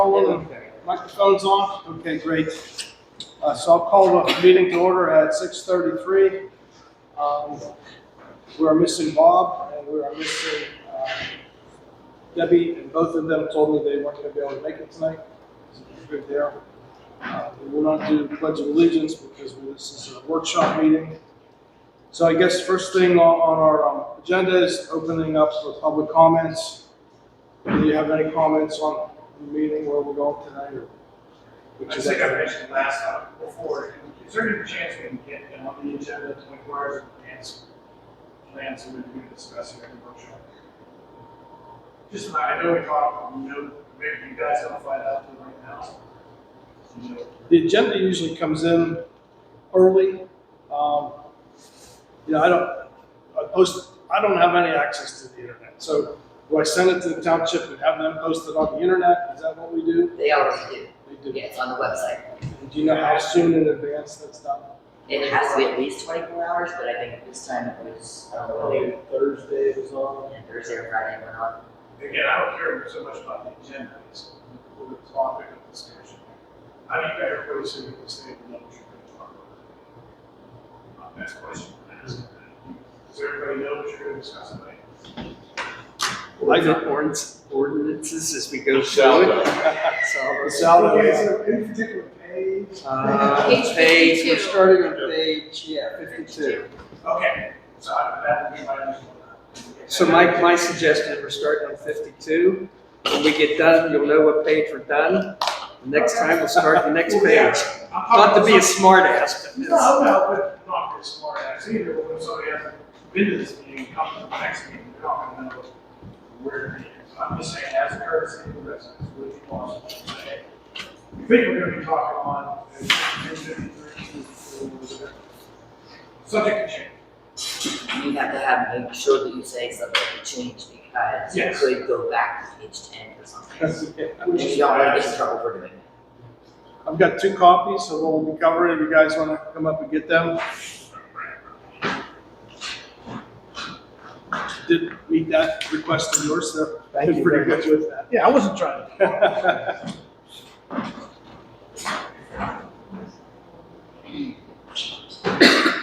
Hold on, microphone's on? Okay, great. So I'll call the meeting to order at 6:33. We are missing Bob and we are missing Debbie, and both of them told me they weren't going to be able to make it tonight. So good there. We will not do Pledge of Allegiance because this is a workshop meeting. So I guess first thing on our agenda is opening up for public comments. Do you have any comments on the meeting where we're going tonight? I think I mentioned last time before, is there any chance we can get them on the agenda 24 hours in advance? Plan so we can discuss it in the workshop. Just, I know we talked, maybe you guys don't find out till right now. The agenda usually comes in early. I don't have any access to the internet. So do I send it to the township and have them post it on the internet? Is that what we do? They already do. They do. Yeah, it's on the website. Do you know how soon in advance that's done? It has to be at least 24 hours, but I think this time it was, Thursday was on. yeah, Thursday or Friday went on. Again, I don't care so much about the agenda, it's the topic of discussion. I think everybody should be saying what you're going to talk about. Next question. Does everybody know what you're going to discuss tonight? I get ordinances as we go through it. Okay, so any particular page? Page, we're starting on page, 52. Okay, so that would be my next one. So my suggestion, we're starting on 52. When we get done, you'll know what page we're done. The next time we'll start the next page. Not to be a smart ass, but No, but not be a smart ass either. When somebody hasn't been to this meeting, come to the next meeting, they're not going to know where to be. I'm just saying, as a courtesy to the residents, what you want to say. I think we're going to be talking on subject to change. You have to make sure that you say subject to change because Yes. you could go back to page 10 or something. Yeah. And you don't want to get in trouble for doing it. I've got 2 copies, so we'll be covering. If you guys want to come up and get them. Did meet that request of yours, so Thank I'm you pretty very good with that. Yeah, I wasn't trying to.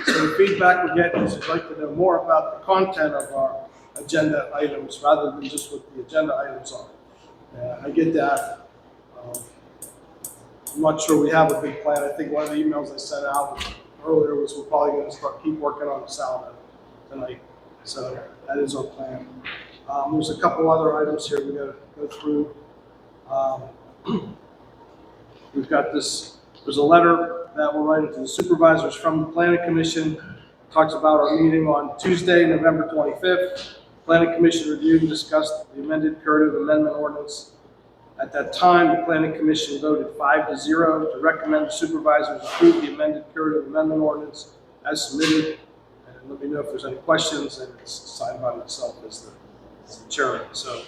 So the feedback we get is you'd like to know more about the content of our agenda items rather than just what the agenda items are. I get that. I'm not sure we have a big plan. I think one of the emails I sent out earlier was we're probably going to keep working on the salad tonight. So that is our plan. There's a couple other items here we got to go through. We've got this, there's a letter that we're writing to the supervisors from the Planning Commission. Talks about our meeting on Tuesday, November 25th. Planning Commission reviewed and discussed the amended curative amendment ordinance. At that time, the Planning Commission voted 5-0 to recommend the supervisors approve the amended curative amendment ordinance as submitted. And let me know if there's any questions, and it's signed by myself as the chairman. So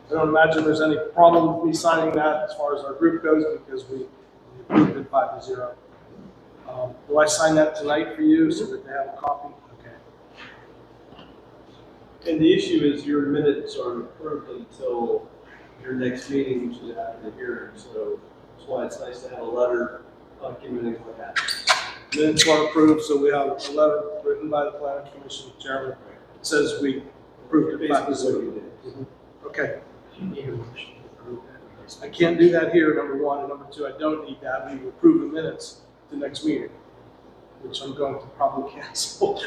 I don't imagine there's any problem with me signing that as far as our group goes because we approved it 5-0. Will I sign that tonight for you so that they have a copy? Okay. And the issue is your minutes aren't approved until your next meeting, which is after the hearing. So that's why it's nice to have a letter documenting what happened. Minutes are approved, so we have a letter written by the Planning Commission chairman that says we approved it Basically what 5-0. you did. Okay. I can't do that here, number one, and number two, I don't need that. We will approve the minutes the next meeting, which I'm going to probably cancel.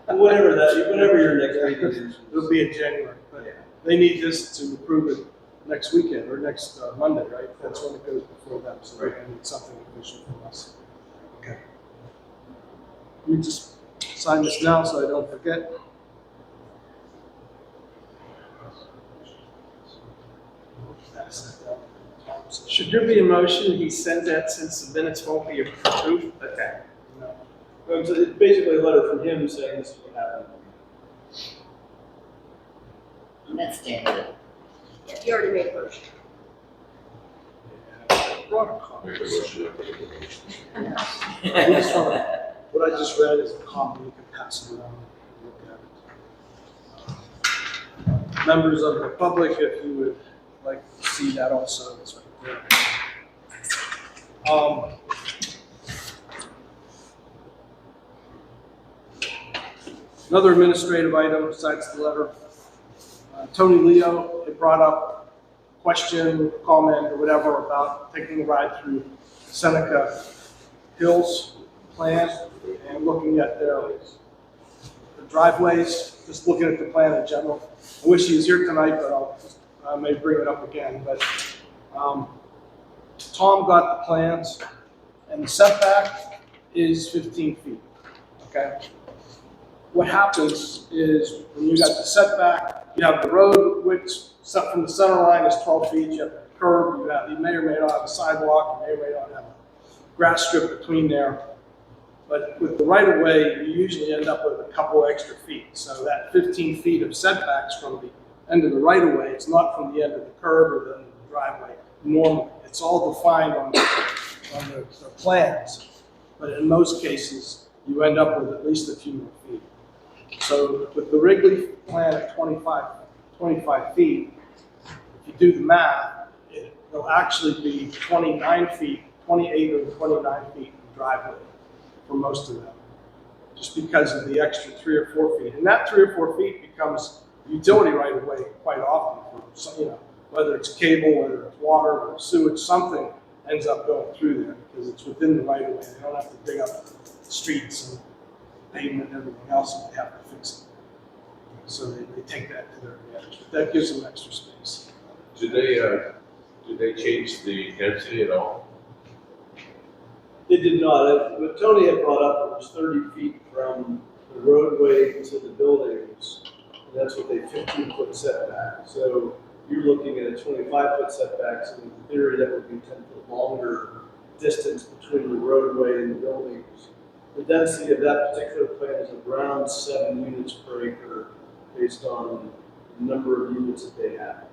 Whatever your next meeting is. It'll be in January, but they need this to approve it next weekend or next Monday, right? That's when it goes before them, so they need something official from us. Okay. Let me just sign this now so I don't forget. should there be a motion? He sent that since the minutes won't be approved. Okay. No. So it's basically a letter from him saying this is what happened. And that's standard. Yeah, you already made a motion. Brought a copy. What I just read is a copy. You can pass it around and look at it. Members of the public, if you would like to see that also, it's right there. Another administrative item besides the letter, Tony Leo had brought up a question, comment, or whatever about taking a ride through Seneca Hills plan and looking at their driveways, just looking at the plan in general. I wish he was here tonight, but I may bring it up again. But Tom got the plans, and the setback is 15 feet, okay? What happens is when you got the setback, you have the road, which set from the center line is 12 feet, you have the curb, you may or may not have a sidewalk, you may or may not have a grass strip between there. But with the right of way, you usually end up with a couple extra feet. So that 15 feet of setbacks from the end of the right of way, it's not from the end of the curb or the end of the driveway normally. It's all defined on the plans. But in most cases, you end up with at least a few more feet. So with the Wrigley plan at 25 feet, if you do the math, it'll actually be 29 feet, 28 or 29 feet in driveway for most of them, just because of the extra 3 or 4 feet. And that 3 or 4 feet becomes utility right of way quite often for, whether it's cable, whether it's water or sewage, something ends up going through there because it's within the right of way. They don't have to dig up the streets and pavement and everything else if they have to fix it. So they take that to their advantage, but that gives them extra space. Did they change the density at all? It did not. What Tony had brought up was 30 feet from the roadway to the buildings, and that's what they 15-foot setback. So you're looking at a 25-foot setback, so in theory that would be 10-foot longer distance between the roadway and the buildings. The density of that particular plan is around 7 units per acre based on the number of units that they have,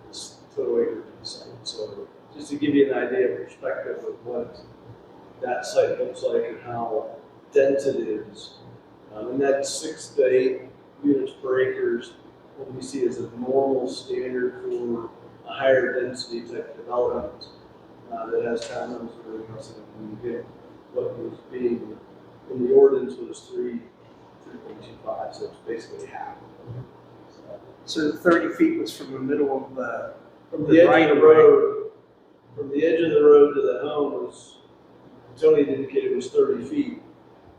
this total acre of the site. So just to give you an idea of perspective of what that site looks like and how dense it is. And that 6 to 8 units per acre is what we see as a normal standard for a higher density type development that has townhomes and everything else. And you get what was being in the ordinance was 3.25, so it's basically half. So the 30 feet was from the middle of the From the edge of the road, from the edge of the road to the home was, Tony indicated was 30 feet,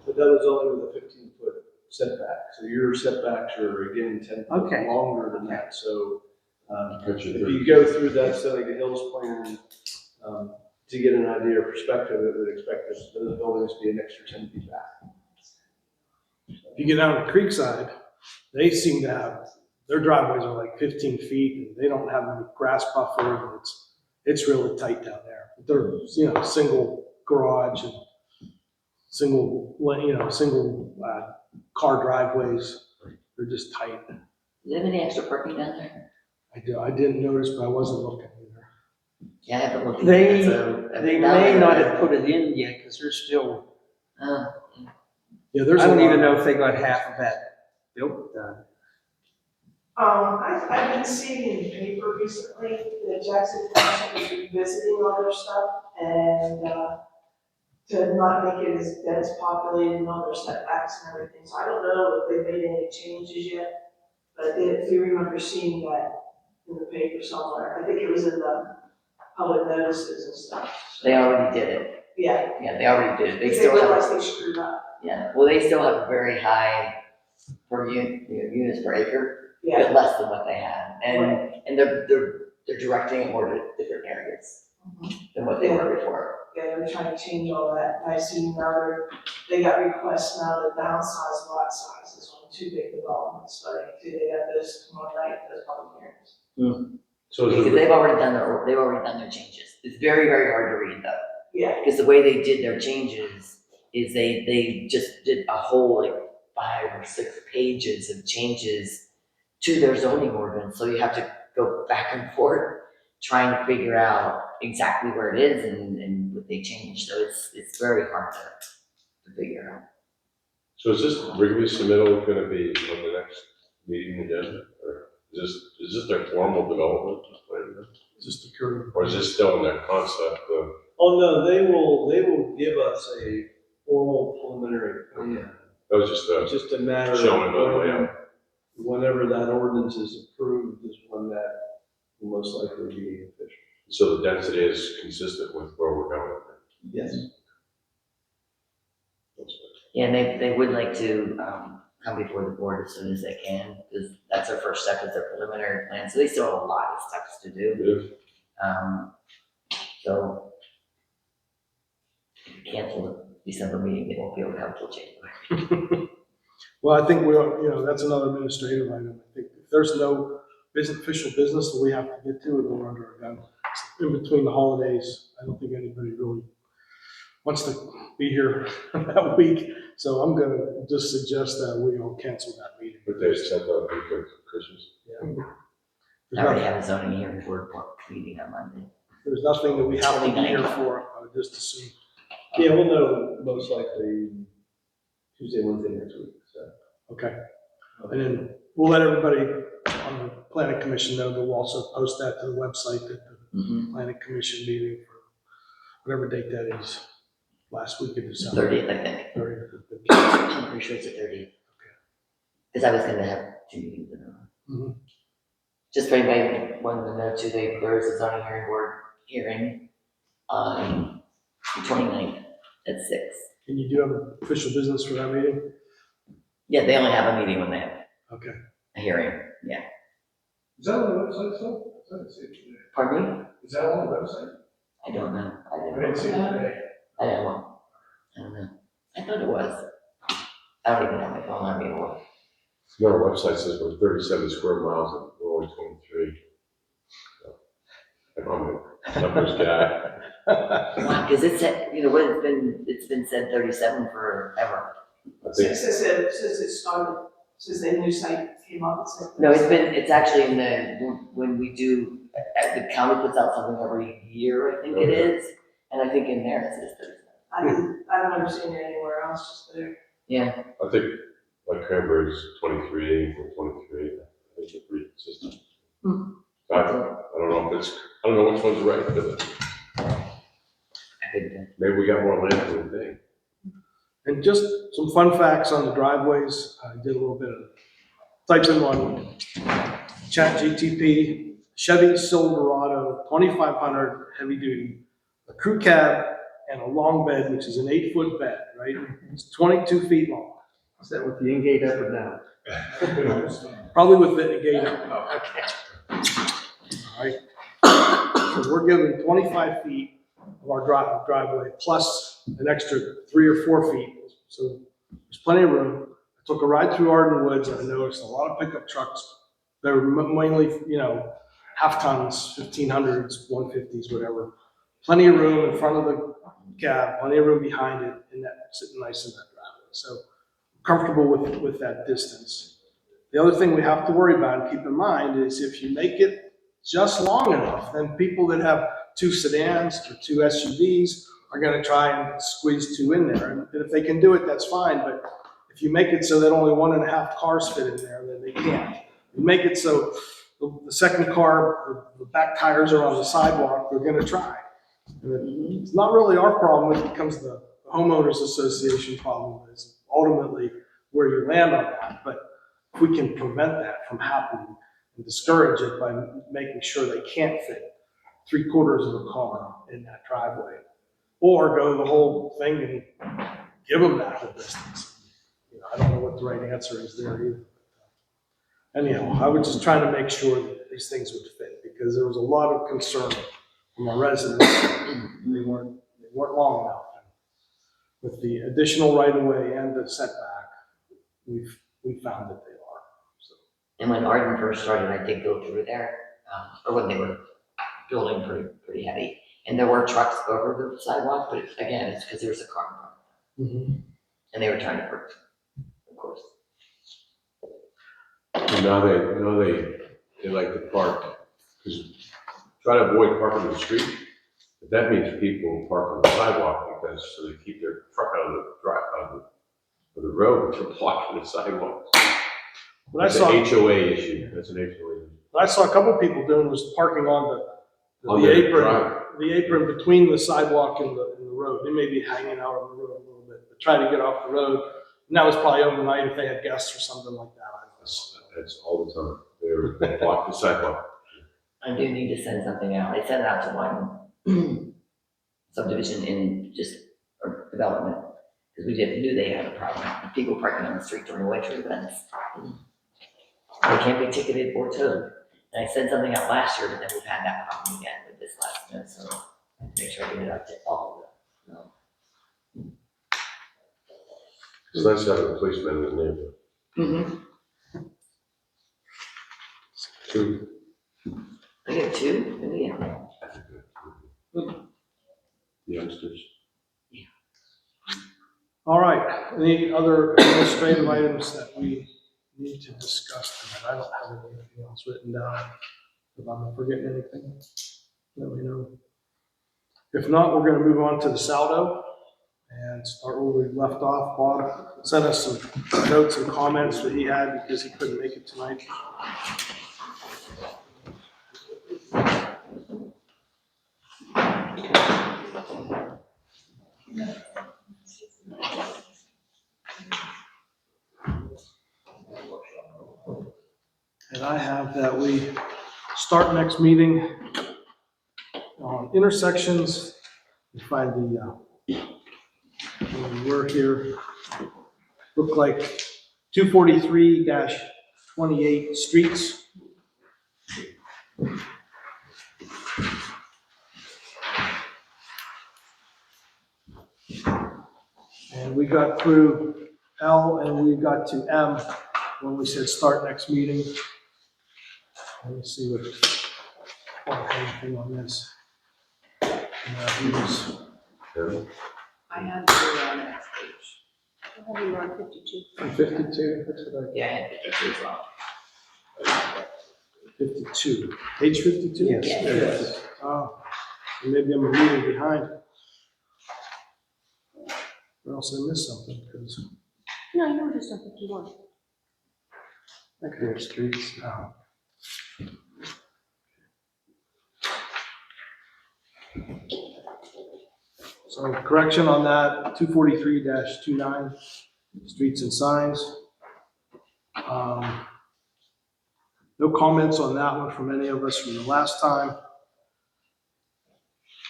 but that was only with a 15-foot setback. So your setbacks are again 10 feet longer than that. So if you go through that Seneca Hills plan to get an idea of perspective, it would expect those buildings to be an extra 10 feet back. If you get out of Creekside, they seem to have, their driveways are like 15 feet and they don't have any grass buffer. And it's really tight down there. They're, single garage and single car driveways. They're just tight. Do they have any extra parking down there? I didn't notice, but I wasn't looking either. Yeah, I haven't looked. They They may not have put it in yet because they're still. Yeah, there's I don't a lot even of- know if they got half of that built done. I've been seeing in the paper recently that Jackson Township is revisiting all their stuff and, to not make it as dense populated and all their setbacks and everything. So I don't know if they made any changes yet, but I do remember seeing that in the paper somewhere. I think it was in the public notices and stuff. They already did it. Yeah, Yeah, they already did it. They because they still have, realized they screwed up. yeah, well, they still have a very high units per acre, Yeah. but less than what they had. And they're directing it more to different areas than what they were before. Yeah, they were trying to change all that. And I see now they got requests now to downsize lot sizes on 2 big developments starting to, they got this tomorrow night, those public hearings. So is Because it, they've already done their changes. It's very, very hard to read though. Yeah, Because the way they did their changes is they just did a whole 5 or 6 pages of changes to their zoning ordinance. So you have to go back and forth trying to figure out exactly where it is and what they changed. So it's very hard to figure out. so is this Wrigley submittal going to be on the next meeting agenda? Or is this their formal development plan? just occurred. Or is this still in their concept of? Oh, no, they will give us a formal preliminary plan. That was just It's just a matter showing the of layout. whenever that ordinance is approved is when that will most likely be official. So the density is consistent with where we're going. Yes. Yeah, and they would like to, come before the board as soon as they can, because that's their first step, is their preliminary plan, so they still have a lot of steps to do. So, if you cancel the December meeting, they won't be able to come till January. Well, I think that's another administrative item. I think if there's no official business that we have to get to, we're under our gun. In between the holidays, I don't think anybody really wants to be here that week. So I'm gonna just suggest that we all cancel that meeting. But they sent out for Christmas. I already have a zoning hearing board meeting on Monday. There's nothing that we have to be here for, I would just assume. Yeah, we'll know most likely Tuesday, Wednesday next week, so. Okay. And then we'll let everybody on the planning commission know, but we'll also post that to the website at the planning commission meeting for whatever date that is, last week of December. 30th, I think. 30th. I'm pretty sure it's the 30th. Because I was gonna have 2 meetings in a row. Mhm. Just for anybody wanting to know too, there is a zoning hearing board hearing on the 29th at 6. And you do have official business for that meeting? Yeah, they only have a meeting when they have Okay. a hearing, yeah. Is that on the website still? I didn't see it today. Pardon me? Is that on the website? I don't know. I I didn't see it today. don't know. I thought it was. I don't even have my phone on me anymore. Our website says we're 37 square miles and we're only 23. So, I'm a numbers guy. Because it said, it's been said 37 forever. I think Since it started, since the new site came up, it said. No, it's actually in when we do, the county puts out something every year, I think it is. And I think in there it says 37. I don't understand it anywhere else, just there. Yeah, I think like Cranberry's 23, we're 23. I think they're pretty consistent. I don't know if I don't know which one's right, but I think that. maybe we got more land than we think. And just some fun facts on the driveways. I did a little bit of typing on ChatGTP. Chevy Silverado 2500 heavy duty, a crew cab, and a long bed, which is an 8-foot bed, right? It's 22 feet long. Is that with the in-gate up or down? Probably with the gate up. All right. So we're given 25 feet of our driveway plus an extra 3 or 4 feet. So there's plenty of room. I took a ride through Arden Woods and I noticed a lot of pickup trucks. They were mainly, half tons, 1500s, 150s, whatever. Plenty of room in front of the cab, plenty of room behind it, and that sitting nice in that driveway. So comfortable with that distance. The other thing we have to worry about and keep in mind is if you make it just long enough, then people that have 2 sedans or 2 SUVs are going to try and squeeze 2 in there. And if they can do it, that's fine. But if you make it so that only 1.5 cars fit in there, then they can't. You make it so the second car, the back tires are on the sidewalk, they're going to try. And it's not really our problem. It becomes the homeowners association problem. Is ultimately where you land on that. But if we can prevent that from happening and discourage it by making sure they can't fit 3/4 of a car in that driveway, or go the whole thing and give them that whole distance. I don't know what the right answer is there either. Anyhow, I was just trying to make sure that these things would fit because there was a lot of concern from our residents. They weren't long enough. With the additional right of way and the setback, we found that they are. So. And when Arden first started, I did go through there, or when they were building pretty heavy. And there were trucks over the sidewalk, but again, it's because there was a car in front. Mm-hmm. And they were trying to park, of course. And now they like to park, because try to avoid parking on the street. But that means people park on the sidewalk because so they keep their truck out of the road, which are blocking the sidewalk. What I It's saw, an HOA issue. That's an HOA issue. what I saw a couple people doing was parking on On The the apron, drive. the apron between the sidewalk and the road, they may be hanging out on the road a little bit, but try to get off the road. And that was probably overnight if they had guests or something like that. I don't know. That's all the time. They block the sidewalk. I do need to send something out. I sent it out to one subdivision in just or development, because we knew they had a problem with people parking on the street during winter events. They can't be ticketed or towed. And I sent something out last year, but then we've had that problem again with this last minute, so I have to make sure I get it out to all of them. It's nice having a policeman in the neighborhood. Mm-hmm. Two. I get two, yeah. Youngsters. All right, any other administrative items that we need to discuss tonight? I don't have anything else written down. If I'm forgetting anything, let me know. If not, we're gonna move on to the saldo and start where we left off. Bob sent us some notes and comments that he had because he couldn't make it tonight. And I have that we start next meeting on intersections. We find the, when we're here, look like 243-28 streets. And we got through L and we got to M when we said start next meeting. Let me see what, anything on this. Here's- Yeah. I had to go on the next page. I have you on 52. on 52, that's what I, Yeah, I had 52 as well. 52, page 52? Yes. Yes. Oh, maybe I'm reading behind. Or else I missed something, because. No, you were just on 51. Okay, streets. Oh. So correction on that, 243-29, streets and signs. No comments on that one from any of us from the last time.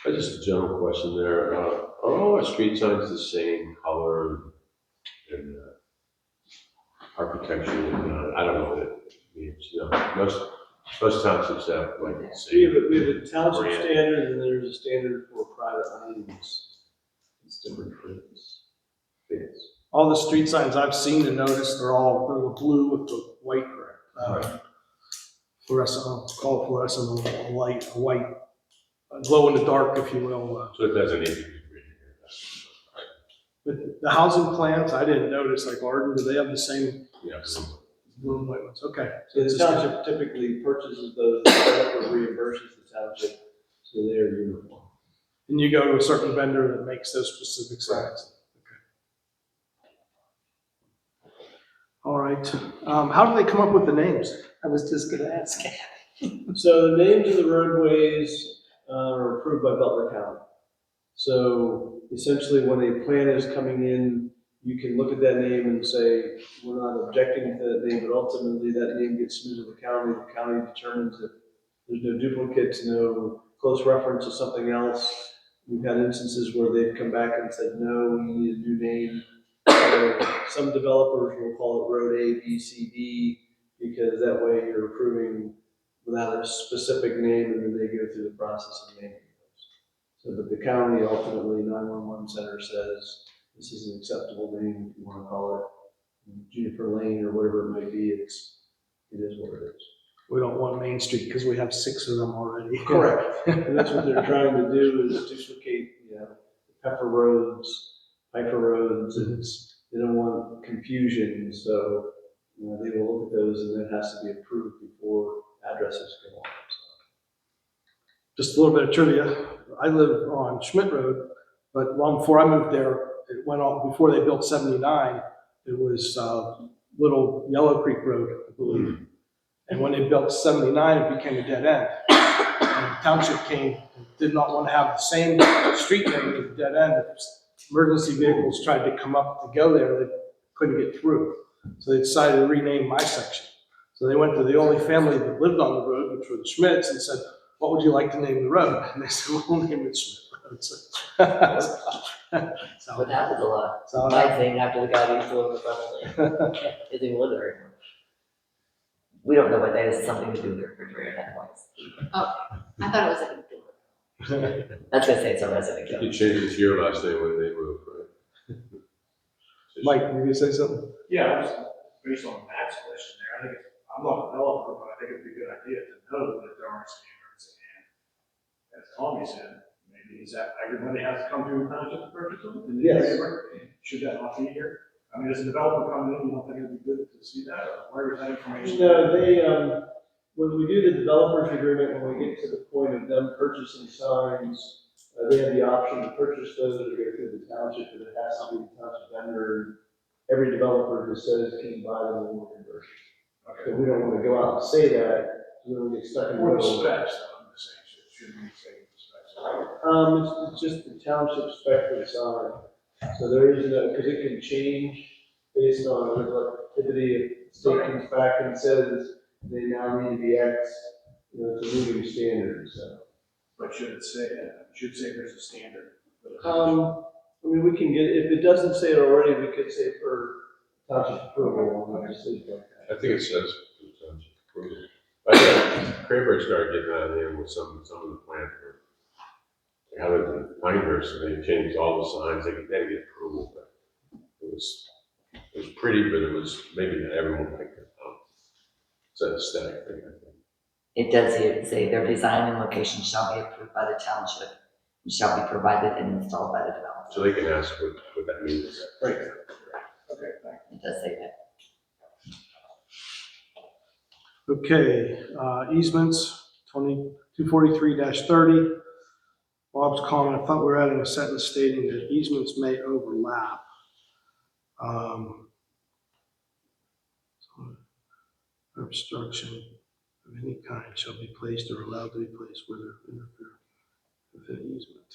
Just a general question there. Are all our street signs the same color and architecture? I don't know what it means. You know, most townships have like the same. We have a township brand. standard and there's a standard for private lanes. It's different for things. All the street signs I've seen and noticed, they're the blue with the white, fluorescent, I'll call it fluorescent, a light, a white, glow in the dark, if you will. So it doesn't need to be green here. But the housing plans, I didn't notice, like Arden, do they have the same Yeah. blue and white ones? Okay. So the township typically purchases those, the developer reimburses the township, so they are uniform. And you go to a certain vendor that makes those specific signs. Okay. All right. How do they come up with the names? I was just gonna ask. So the names of the roadways are approved by Butler County. So essentially, when a plan is coming in, you can look at that name and say, we're not objecting to that name, but ultimately that name gets submitted to the county determines that there's no duplicates, no close reference to something else. We've had instances where they've come back and said, no, we need a new name. So some developers will call it Road A, B, C, D, because that way you're approving without a specific name, and then they go through the process of naming those. So that the county, ultimately, 911 center says, this is an acceptable name, if you want to call it Juniper Lane or whatever it might be, it is what it is. We don't want Main Street because we have 6 of them already. Correct. And that's what they're trying to do, is duplicate, Pepper roads, Piper roads, they don't want confusion, so, they will look at those and that has to be approved before addresses go on. Just a little bit of trivia. I live on Schmidt Road, but long before I moved there, it went on, before they built 79, it was Little Yellow Creek Road, I believe. And when they built 79, it became a dead end. And township came, and did not want to have the same street name as dead end. Emergency vehicles tried to come up to go there, they couldn't get through. So they decided to rename my section. So they went to the only family that lived on the road, which were the Schmidts, and said, what would you like to name the road? And they said, we'll name it Schmidt Road. But that was a lot. So, My thing after the guy used to live in front of me, isn't even live there anymore. We don't know what that has something to do with the refrigerator, that was. I thought it was like a door. I was gonna say it's a resident You killer. changed it to your last name when they moved, right? Mike, you gonna say something? Yeah, I was, based on Matt's question there, I think it's, I'm not a developer, but I think it'd be a good idea to know that there are standards. And as Tommy said, maybe is that everybody has to come to a township to purchase them? And Yes. Should that not be here? I mean, as a developer coming in, you don't think it'd be good to see that, or where is that information? No, they, when we do the developers agreement, when we get to the point of them purchasing signs, they have the option to purchase those or go through the township, but it has to be the township vendor. Every developer who says can buy them in one conversion. So we don't want to go out and say that, we don't get stuck in the Or the middle. specs, I'm just saying, shouldn't we say the specs? It's just the township spec for the sign. So there is no, because it can change based on relativity. If the state comes back and says they now need to be X, you know, it's a moving standard, so. But should it say that? It should say there's a standard. I mean, we can get, if it doesn't say it already, we could say for township approval, on legislation like that. I think it says. I think Cranberry started getting out of hand with some of the plans. They have it in Pinehurst, and they changed all the signs, they had to get approval, but it was pretty, but it was, maybe not everyone liked it. It's an aesthetic thing, I think. It does here say their design and location shall be approved by the township and shall be provided and installed by the developer. So they can ask what that means. Right. Okay, thanks. It does say that. Okay, easements, 243-30. Bob's comment, I thought we were adding a sentence stating that easements may overlap. Obstruction of any kind shall be placed or allowed to be placed where they interfere with an easement.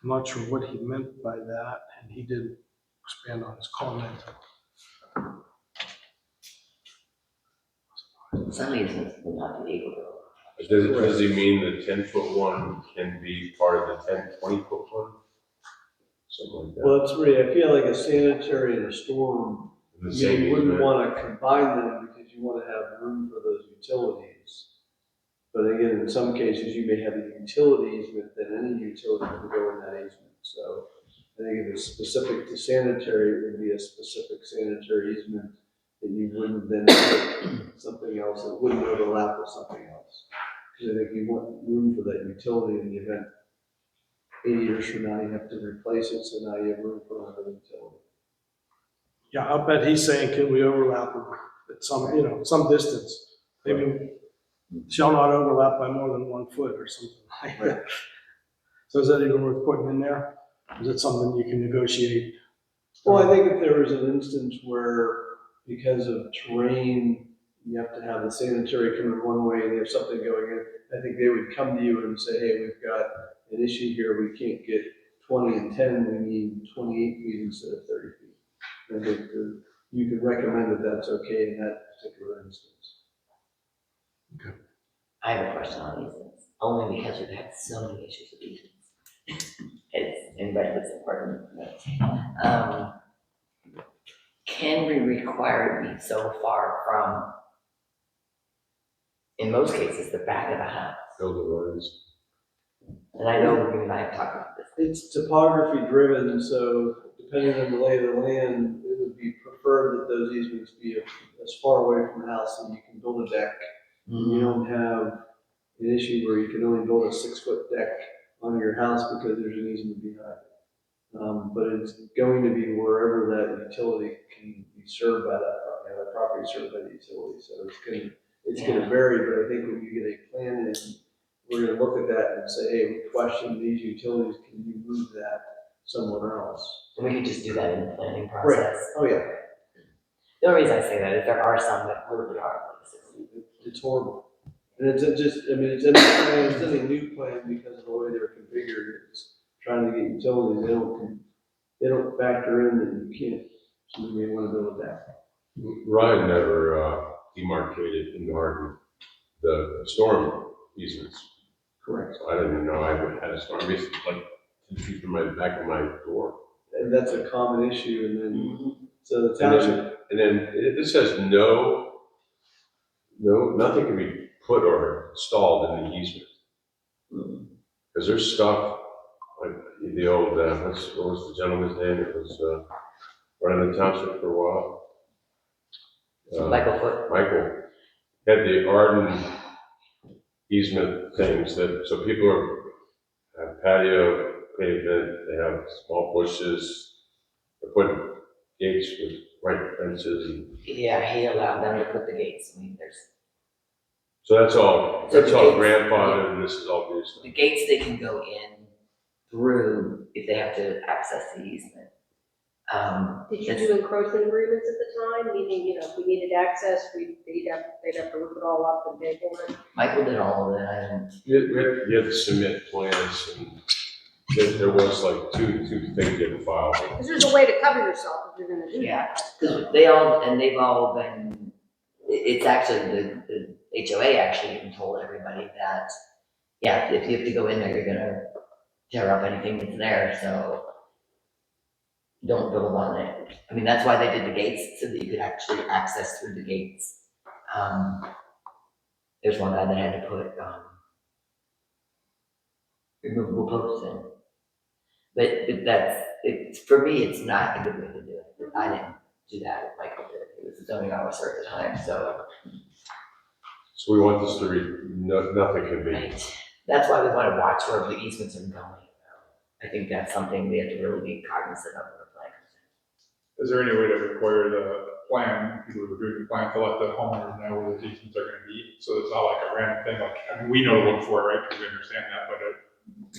I'm not sure what he meant by that, and he did expand on his comment. Some easements will not be able to. Does he mean the 10-foot one can be part of the 20-foot one? Something like that. Well, it's really, I feel like a sanitary and a storm, The same you wouldn't easement. want to combine them because you want to have room for those utilities. But again, in some cases, you may have a utility easement, then any utility can go in that easement. So I think if it's specific to sanitary, it would be a specific sanitary easement that you wouldn't then put something else that wouldn't overlap with something else. Because I think you want room for that utility in the event 80 years from now, you have to replace it, so now you have room for another utility. Yeah, I'll bet he's saying, can we overlap them at some, some distance? Maybe shall not overlap by more than 1 foot or something like that. So is that even worth putting in there? Is it something you can negotiate? Well, I think if there was an instance where, because of terrain, you have to have the sanitary come in one way and you have something going in, I think they would come to you and say, hey, we've got an issue here, we can't get 20 and 10, we need 28 feet instead of 30 feet. And I think you could recommend that that's okay in that particular instance. Okay. I have a question on easements, only because we've had so many issues with easements. It's anybody that's important. Can we require it be so far from, in most cases, the back of the house? Building lines. And I know you and I have talked about this. It's topography driven, so depending on the lay of the land, it would be preferred that those easements be as far away from the house so you can build a deck. You don't have an issue where you can only build a 6-foot deck on your house because there's an easement behind it. But it's going to be wherever that utility can be served by that property, that property is served by the utility. So it's gonna vary, but I think when you get a plan in, we're gonna look at that and say, hey, we question these utilities, can you move that somewhere else? And we could just do that in the planning process. Oh, yeah. The only reason I say that is there are some that really are like 6 feet. It's horrible. And it's just, I mean, it's in the plan, it's in a new plan because of the way they're configured. It's trying to get utilities, they don't factor in that you can't, so you may want to build that. Ryan never demarcated in Hardin the storm easements. Correct. So I didn't even know I had a storm easement like 10 feet from my back of my door. And that's a common issue, and then, so the township, And then this says nothing can be put or installed in the easement. Because there's stuff, like the old, what was the gentleman's name? It was running the township for a while. Michael Foot. Michael had the Arden easement things that, so people have patio pavement, they have small bushes, they're putting gates with white fences. And Yeah, he allowed them to put the gates. I mean, there's, so that's all So the gates- grandfathered, and this is all new stuff. the gates they can go in through if they have to access the easement. Did you It's- do encroachment agreements at the time, meaning, you know, if we needed access, they'd have to rip it all up and pay for it? Michael did all of it, I didn't. You had to submit plans, and there was like two things you had to file. Because there's a way to cover yourself if you're gonna do Yeah. that. Because they've all been, it's actually, the HOA actually even told everybody that, yeah, if you have to go in there, you're gonna tear up anything that's there, so don't build on it. I mean, that's why they did the gates, so that you could actually access through the gates. There's one guy that had to put, removable posts in. But it's, for me, it's not a good way to do it. I didn't do that, Michael did. It was the zoning officer at the time, so. So we want this to nothing can be. Right. That's why we want to watch where the easements are going. I think that's something we have to really be cognizant of in the plan. Is there any way to require the plan, people who are doing the plan, to let the homeowners know where the easements are gonna be? So it's not like a random thing, like, I mean, we know to look for it, right, because we understand that, but,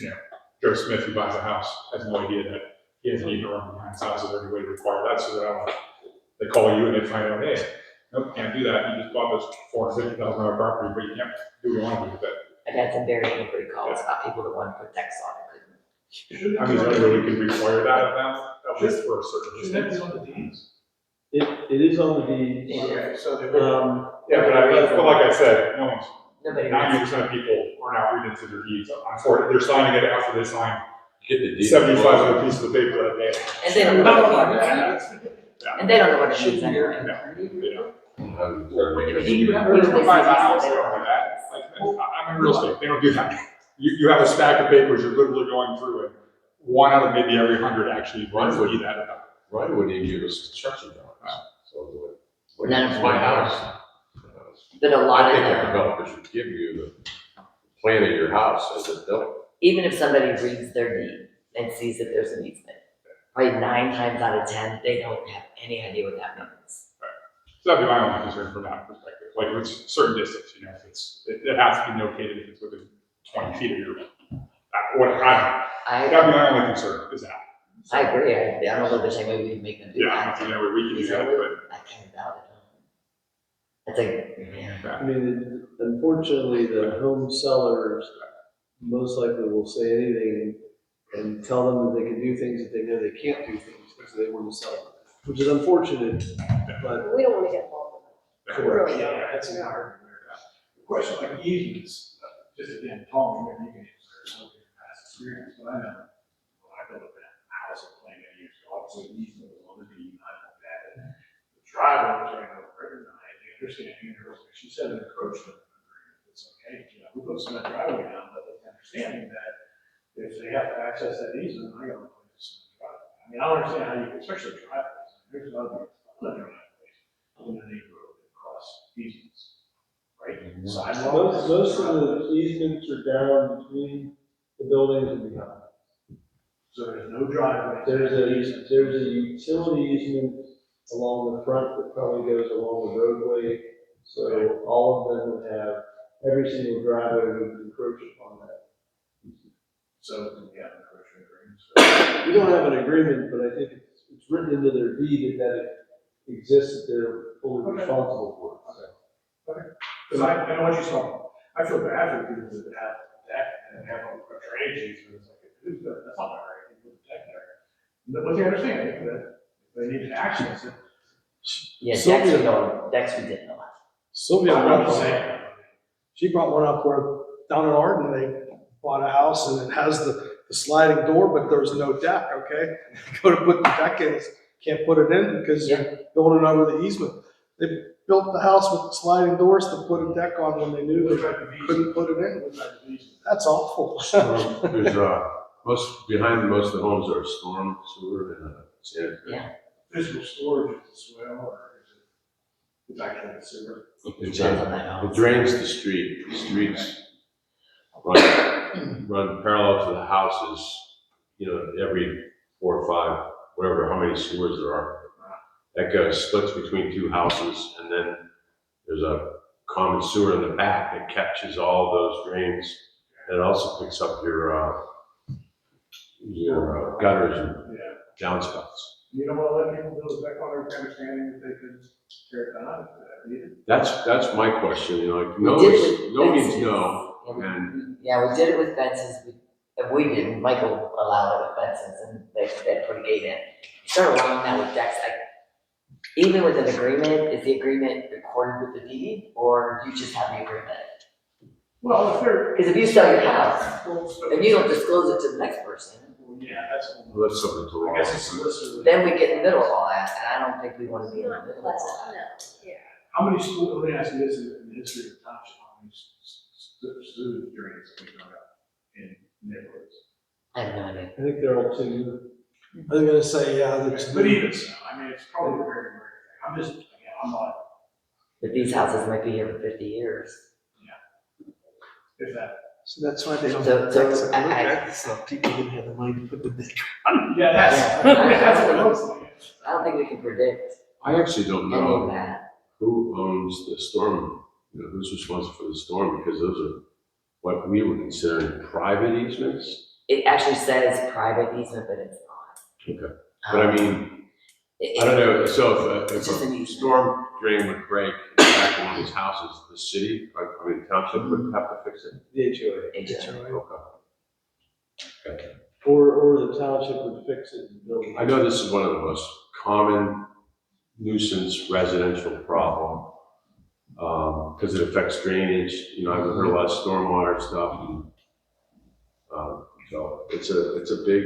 you know, Joe Smith who buys a house has no idea that he has an easement run behind his house. Is there any way to require that, so that they call you and they find out, hey, nope, can't do that, you just bought this $450,000 property, but you can't do what you want to do with it. I've had some very angry calls about people that want to put decks on it. I mean, is there any way we can require that of them, at least for a certain Shouldn't that be distance? on the deeds? it is on the deed. Okay, so they Yeah, but I mean, but like I said, no one's, Nobody 90% of people are not reading through their deeds. They're signing it after they sign Get the deed. 75 other pieces of paper that day. And they don't know what it means. And they don't know what it means anyway. You have to buy the house, they don't do that. Like, I'm in real estate, they don't do that. You have a stack of papers you're literally going through, and one out of maybe every 100 actually runs the deed added up. Ryan wouldn't even give us construction drawings. So None of it's them my would. house. But a lot I of think the them, developer should give you the plan of your house as a building. even if somebody reads their deed and sees that there's an easement, probably 9 times out of 10, they don't have any idea what that means. So that'd be my only concern from that perspective. Like, if it's certain distance, you know, if it has to be notated if it's within 20 feet of your, that'd be my only concern, is that. I agree, I don't know if there's any way we can make them do Yeah, that. you know, we can do that, but. I can't doubt it. It's like, yeah. I mean, unfortunately, the home sellers most likely will say anything and tell them that they can do things that they know they can't do things because they want to sell them, which is unfortunate, but. We don't wanna get involved with that. Correct. Really, Yeah, that's an argument. The question like easements, just again, Tom, maybe you can answer something from past experience, but I know when I built a house in Plain years ago, obviously easement was on the deed, I know that. The driveway was right over it, and I understand, she said an encroachment agreement, it's okay, you know, we put some of that driveway down, but with the understanding that if they have to access that easement, I gotta put this driveway. I mean, I don't understand how you, especially driveways, there's other driveways in the neighborhood that cross easements, right? Sidewalks. Most of the easements are down between the buildings and behind. So there's no driveway. There's a utility easement along the front that probably goes along the roadway. So all of them would have, every single driveway would encroach upon that. So we have an encroachment agreement. We don't have an agreement, but I think it's written into their deed that it exists, that they're fully responsible for it. Because I know what you're talking about. I feel bad for people that have deck and have a drainage easement, it's like, that's not right, you put the deck there. But they understand that they need to access it. Yeah, Sylvia- Dex we didn't know. Sylvia I'm brought just one, saying. she brought one up where down in Arden, they bought a house and it has the sliding door, but there's no deck, okay? Go to put the deck in, can't put it in because you're building over the easement. They built the house with sliding doors to put a deck on when they knew they couldn't put it in. That's awful. There's, behind most of the homes are storm sewer and sanitary. Yeah. Physical storage is the swell, or is it, it's actually the sewer? Depends on that house. It drains the street. The streets run parallel to the houses, every 4 or 5, whatever, how many sewers there are. That goes, splits between 2 houses, and then there's a common sewer in the back that catches all those drains. And it also picks up your gutters and downspouts. You don't want to let people build a deck on their understanding that they could tear it down if they needed. That's my question, like, We no, did it with no means fences. no, and Yeah, we did it with fences, we didn't, Michael allowed it with fences, and they put a gate in. Started allowing that with decks, even with an agreement, is the agreement recorded with the deed, or you just have the agreement? Well, if they're. Because if you sell your house, and you don't disclose it to the next person, Well, yeah, that's. well, that's something to I law. guess it's solicitor. then we get in the middle of all that, and I don't think we want to be in the Not middle of all pleasant, that. no, yeah. How many schools, let me ask you this, in the history of the township, how many student drains have we done up in neighborhoods? I have no idea. I think they're all 2. I was gonna say, yeah, there's. But even so, I mean, it's probably very, very, I'm just, again, I'm not, But these houses might be here for 50 years. if that. So that's why they don't. So- have so decks. Look I- at this stuff. People didn't have the money to put the deck. Yeah, that's, Yeah. that's what I was saying. I don't think we can predict I actually don't any of know that. who owns the storm, who's responsible for the storm, because those are what we would consider private easements. It actually says private easement, but it's not. Okay. But I mean, I don't know, so if It's just an a easement. storm drain would break in the back of one of these houses, the city, I mean, township would have to fix it? The HOA. It just- Okay. Or the township would fix it and build it. I know this is one of the most common nuisance residential problem, because it affects drainage, I've heard a lot of stormwater stuff, and, so it's a big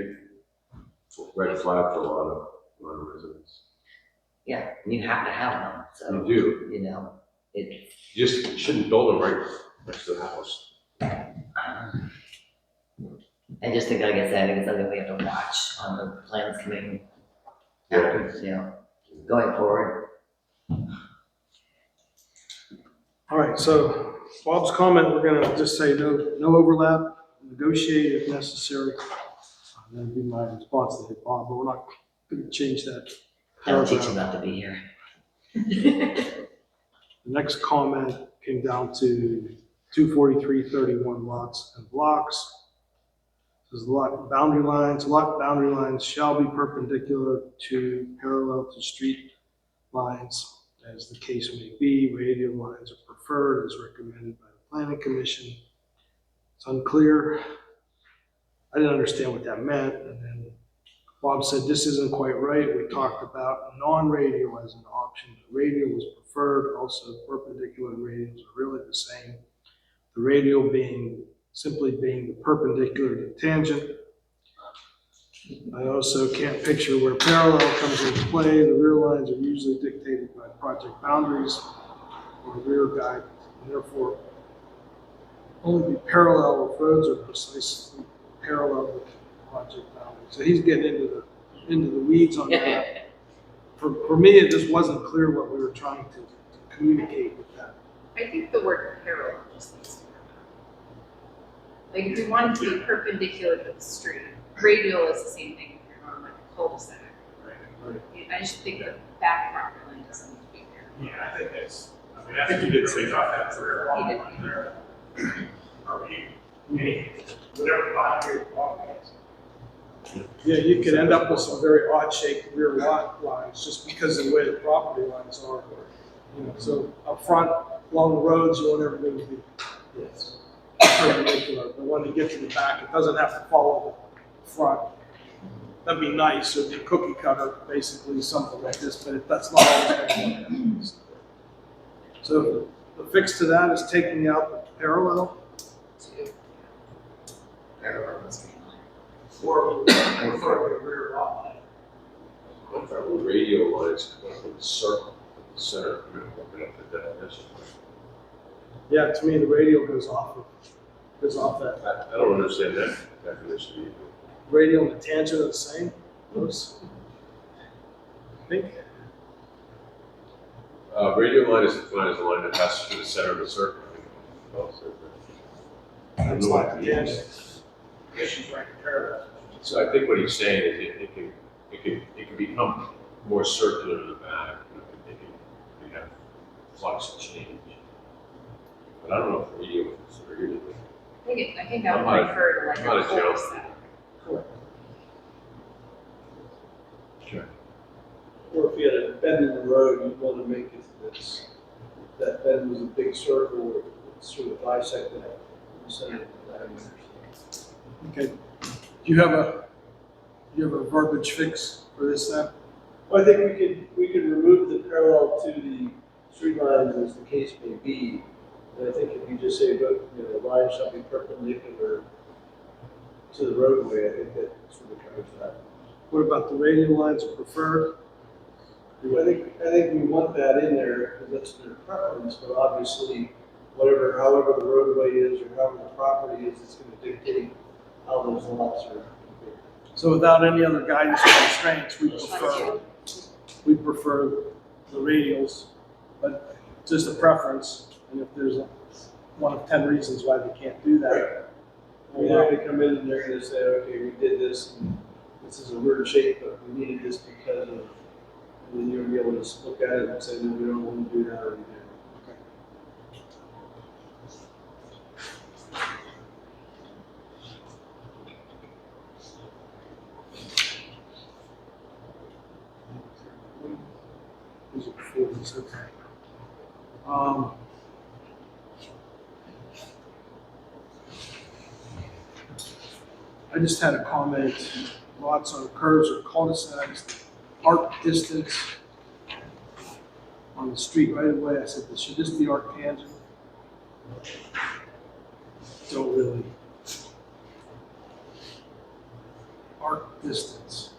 red flag for a lot of residents. Yeah, you have to have them, so, You do, it, you just shouldn't build them right next to the house. I just think, like I said, I think it's something we have to watch on the plans coming after, going forward. All right, so Bob's comment, we're gonna just say no overlap, negotiate if necessary. That'd be my response to it, Bob, but we're not gonna change that. I'll teach him not to be here. The next comment came down to 24331 lots and blocks. Says lot boundary lines shall be perpendicular to parallel to street lines, as the case may be. Radial lines are preferred as recommended by the planning commission. It's unclear. I didn't understand what that meant, and then Bob said this isn't quite right. We talked about non-radial as an option. Radial was preferred, also perpendicular and radials are really the same. The radial simply being the perpendicular to tangent. I also can't picture where parallel comes into play. The rear lines are usually dictated by project boundaries or rear guide, and therefore only be parallel if roads are precisely parallel with project boundaries. So he's getting into the weeds on that. For me, it just wasn't clear what we were trying to communicate with that. I think the word parallel just needs to come out. Like, if we want it to be perpendicular to the street, radial is the same thing if you're on like a cul-de-sac. I just think the back property line doesn't need to be there. Yeah, I think that's, I think you did say that for a He long did. time there. Or whatever boundary block is. Yeah, you could end up with some very odd shaped rear lot lines just because of the way the property lines are. So up front, along the roads, you want everything to be Yes. perpendicular, but when you get to the back, it doesn't have to follow the front. That'd be nice, it'd be cookie cutter, basically, something like this, but that's not always going to work. So the fix to that is taking out the parallel, Or preferably rear lot line. What about the radial lines coming from the circle, at the center, looking at the definition? yeah, to me, the radial goes off that. I don't understand that definition either. Radial and the tangent are the same, those, I think. Radial line is defined as a line that passes through the center of the circle. That's like the tangent. Issues right parallel. So I think what he's saying is it can become more circular in the back. It can have flux and change. But I don't know if radial is really. I think I would I'm not- prefer to like I'm not a a gentleman. cul-de-sac. Or if you had a bend in the road, you'd want to make it that bend was a big circle where it sort of bisected it in the center of the diameter. Okay. Do you have a verbiage fix for this then? Well, I think we could remove the parallel to the street lines as the case may be. And I think if you just say, the line shall be perpendicular to the roadway, I think that sort of covers that. What about the radial lines are preferred? I think we want that in there because that's their preference, but obviously, however the roadway is or however the property is, it's going to dictate how those lots are configured. So without any other guidance or constraints, we prefer the radials, but just a preference. And if there's one of 10 reasons why they can't do that. I mean, they're going to come in and they're going to say, okay, we did this, and this is a weird shape, but we needed this because of, and then you're going to be able to just look at it and say, no, we don't want to do that, or we do. These are 40s, okay. I just had a comment, lots on curves or cul-de-sacs, arc distance on the street right away. I said, should this be arc tangent? Don't really. Arc distance.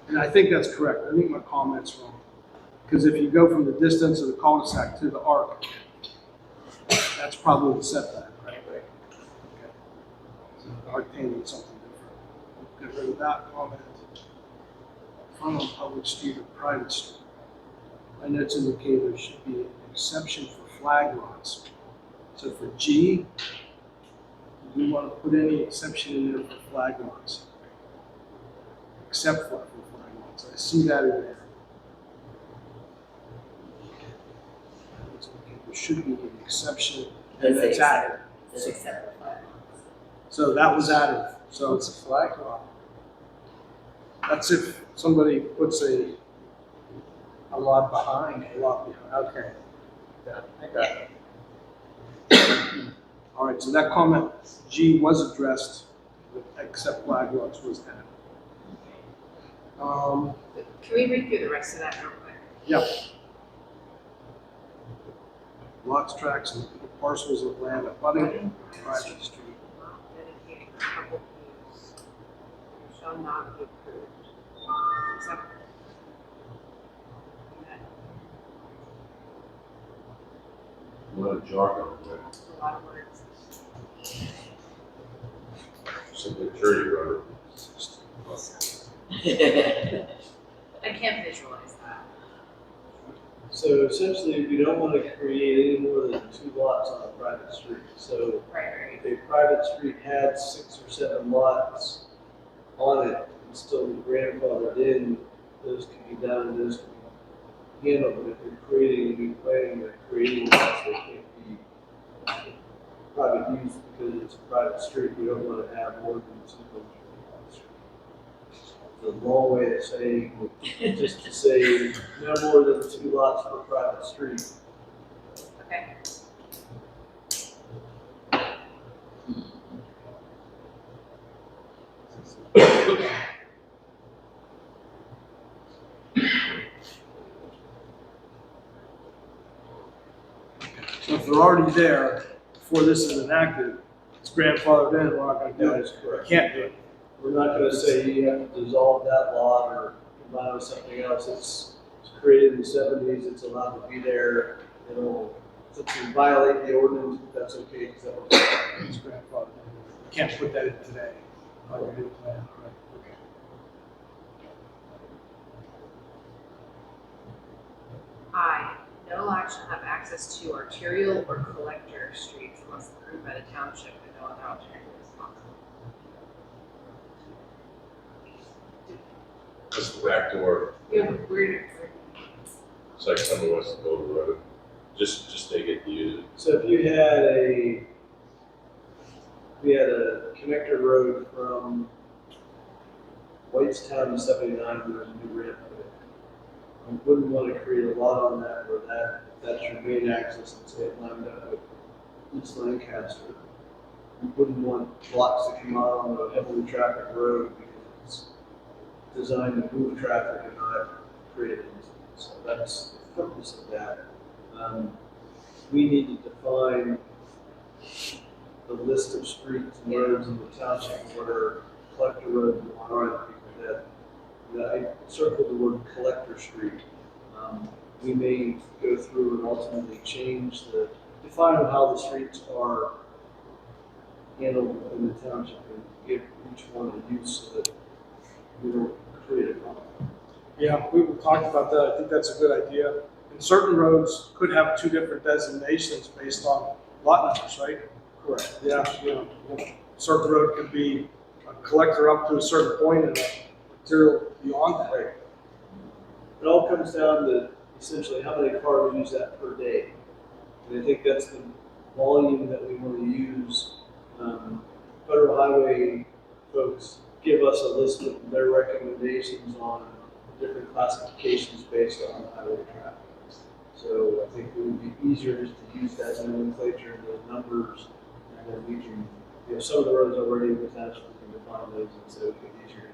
And I think that's correct. I think my comment's wrong. Because if you go from the distance of the cul-de-sac to the arc, that's probably the setback, right? Okay. So the arc tangent is something different. Get rid of that comment. Front on public street or private street. My notes indicate there should be an exception for flag lots. So for G, do we want to put any exception in there for flag lots? Except for flag lots. I see that in there. There should be an exception, and Does it that's added. Does it accept the flag? So that was added. So it's a flag lot. That's if somebody puts a lot behind, Okay. Yeah, I got it. All right, so that comment G was addressed, except flag lots was added. Can we read through the rest of that real quick? Yep. Lots, tracts, and parcels of land abutting private street. Not dedicated for public use. Shall not be approved. Except. A lot of jargon, but A lot of words. simply jury road. I can't visualize that. So essentially, we don't want to create any more than 2 lots on a private street. So Right. if a private street had 6 or 7 lots on it and still grandfathered in, those could be done and those could be handled. But if you're creating a new plan, you're creating lots that can't be private use because it's a private street. We don't want to have more than 2 homes on a private street. It's a long way of saying, just to say no more than 2 lots per private street. Okay. So if they're already there, before this is enacted, it's grandfathered in, we're not gonna do That it. is correct. Can't do it. We're not gonna say you have to dissolve that lot or combine with something else. It's created in the 70s, it's allowed to be there. If you violate the ordinance, that's okay, because that was. It's grandfathered in. You can't put that in today. On your new plan, right? Okay. No lot shall have access to arterial or collector streets unless approved by the township and no other alternative is possible. That's the back door. Yeah, weird. It's like someone wants to build a road, just they get to use it. So if you had a connector road from Whitestown to 79, there's a new ramp put in. You wouldn't want to create a lot on that where that's your main access and say it lined up with East Lancaster. You wouldn't want blocks to come out on a heavily traffic road because it's designed to move traffic and not create an incident. So that's the purpose of that. We need to define the list of streets and roads in the township where collector roads are. I circled the word collector street. We may go through and ultimately define how the streets are handled in the township and give each one a use so that we don't create a problem. Yeah, we talked about that. I think that's a good idea. And certain roads could have 2 different designations based on lot numbers, right? Correct. Yeah, certain road could be a collector up to a certain point and a material beyond that. Right. It all comes down to essentially how many cars use that per day. And I think that's the volume that we want to use. Federal highway folks give us a list of their recommendations on different classifications based on highway traffic. So I think it would be easier just to use that nomenclature and those numbers, and then we can, some of the roads already in the township, we can define those and so it would be easier to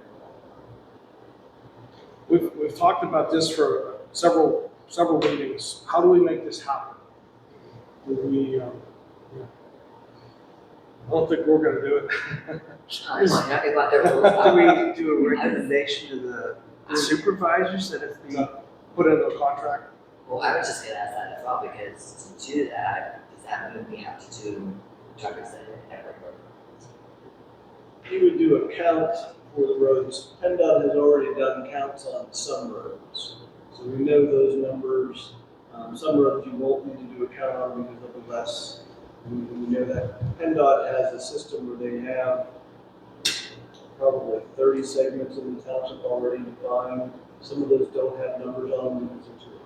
We've talked about this for several meetings. How do we make this happen? I don't think we're gonna do it. Why not? They want their rules Do out. we do a recommendation to the supervisors that if the, Put it in a contract. Well, I was just gonna ask that as well, because to do that, does that mean we have to do traffic study in every road? You would do a count for the roads. PennDOT has already done counts on some roads. So we know those numbers. Some roads you won't need to do a count on because they'll be less. We know that PennDOT has a system where they have probably 30 segments in the township already defined. Some of those don't have numbers on them because they're too long.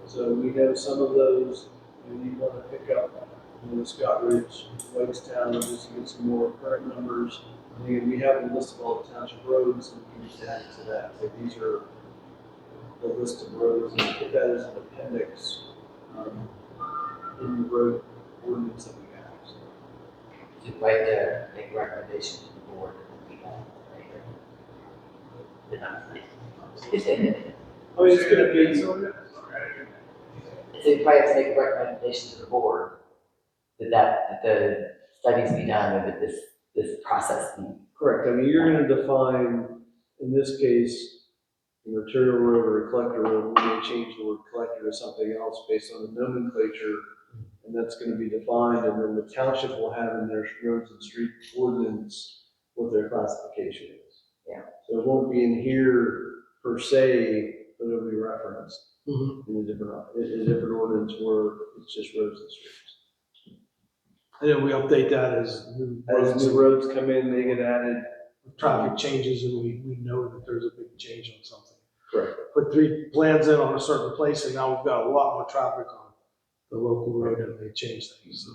So we know some of those, you want to pick up, Scott Ridge, Whitestown, just to get some more current numbers. And we have a list of all the township roads, and we can just add it to that. So these are the list of roads, and put that as an appendix in the road ordinance that we have. So. To write there, make a recommendation to the board, and we don't, right? But not like- I mean, it's going to be. So you probably have to make a recommendation to the board that the studies be done or that this process be. Correct. I mean, you're going to define, in this case, an arterial road or a collector road. We may change the word collector to something else based on the nomenclature, and that's going to be defined. And then the township will have in their roads and street ordinance what their classification is. Yeah. So it won't be in here per se, but it'll be referenced in a different ordinance where it's just roads and streets. And then we update that as new As new roads come in, they get added. traffic changes and we know that there's a big change on something. Correct. Put 3 plans in on a certain place and now we've got a lot more traffic on the local road and they change things, so.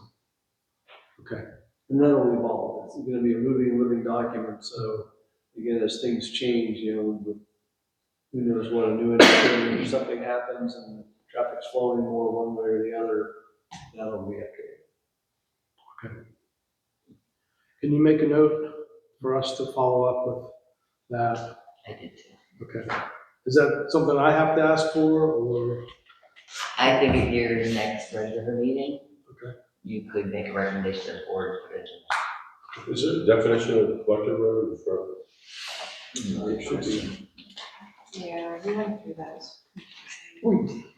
Okay. And that'll evolve. It's going to be a moving, living document, so again, as things change, with, who knows what, a new industry, or something happens and traffic's flowing more one way or the other, that'll be okay. Can you make a note for us to follow up with that? I did too. Okay. Is that something I have to ask for, or? I think at your next regular meeting, Okay. you could make a recommendation to the board for it. Is there a definition of collector road in front? It should be. Yeah, we went through that.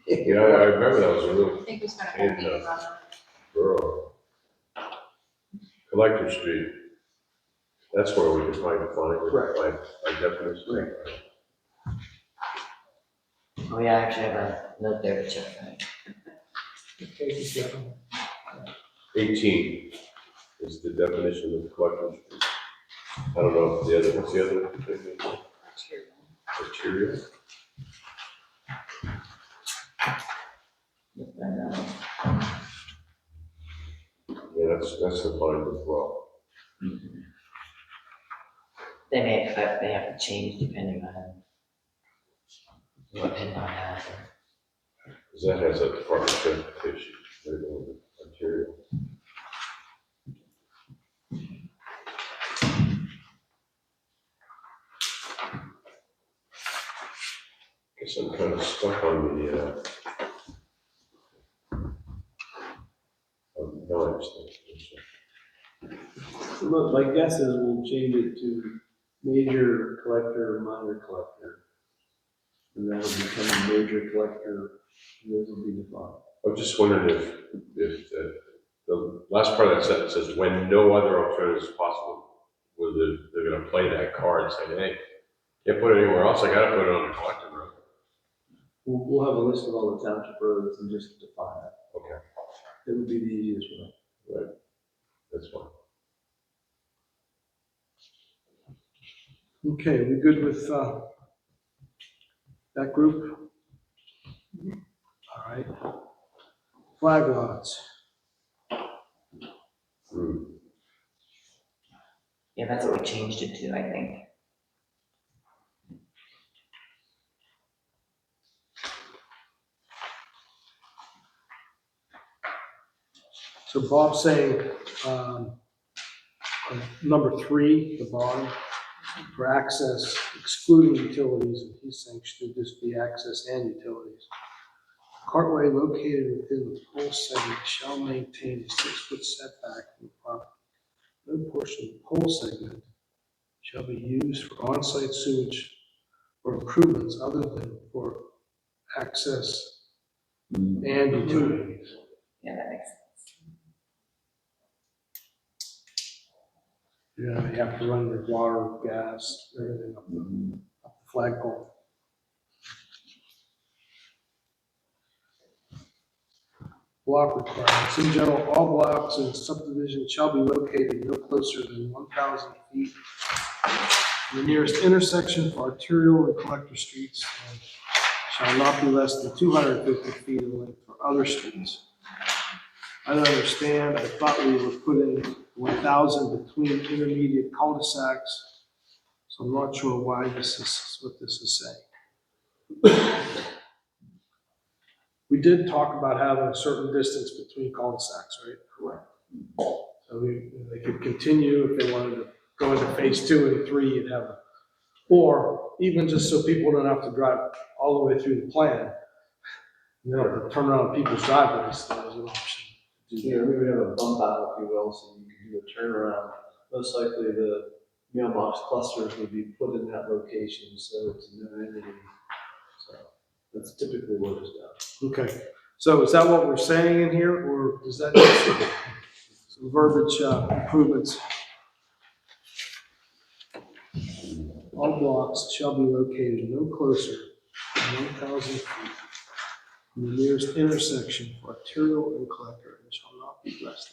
Yeah, I remember that was a I real think we spent a whole And, meeting on that. borough. Collector Street, that's where we can find Correct. by definition. Right. Oh yeah, I actually have a note there to check that. Okay, yeah. 18 is the definition of collector street. I don't know if the other, what's the other thing? Arterial? Yeah, that's defined as well. They may have to change depending on what PennDOT has. Because that has a department of transportation, right on the arterial. Guess I'm kind of stuck on the, no, I understand. Look, my guess is we'll change it to major collector, minor collector. And that'll become a major collector, and those will be defined. I'm just wondering if the last part of that sentence says, when no other alternative is possible, whether they're gonna play that card saying, hey, can't put it anywhere else, I gotta put it on the collector road. We'll have a list of all the township roads and just define it. Okay, It would be the easiest way. right, that's fine. Okay, we good with, that group? All right. Flag lots. Hmm. Yeah, that's what we changed it to, I think. So Bob's saying, number 3, the bottom, for access excluding utilities, and he's saying should just be access and utilities. Cartway located within the pole segment shall maintain a 6-foot setback from the property. No portion of the pole segment shall be used for on-site sewage or improvements other than for access and utilities. Yeah, that makes sense. You have to run your water, gas, everything up the flagpole. Block requirements. In general, all blocks in subdivision shall be located no closer than 1,000 feet from the nearest intersection for arterial and collector streets, and shall not be less than 250 feet in length for other streets. I don't understand. I thought we were putting 1,000 between intermediate cul-de-sacs, so I'm not sure why this is what this is saying. We did talk about having a certain distance between cul-de-sacs, right? Correct. So they could continue if they wanted to go into phase 2 and 3, you'd have, or even just so people don't have to drive all the way through the plan. You don't have to turn around people's driveways, so there's an option. We would have a bump out, if you will, so you can do a turnaround. Most likely the mailbox clusters would be put in that location, so it's a new entity. So that's typically what is done. Okay, so is that what we're saying in here, or is that just some verbiage improvements? All blocks shall be located no closer than 1,000 feet from the nearest intersection for arterial and collector, and shall not be less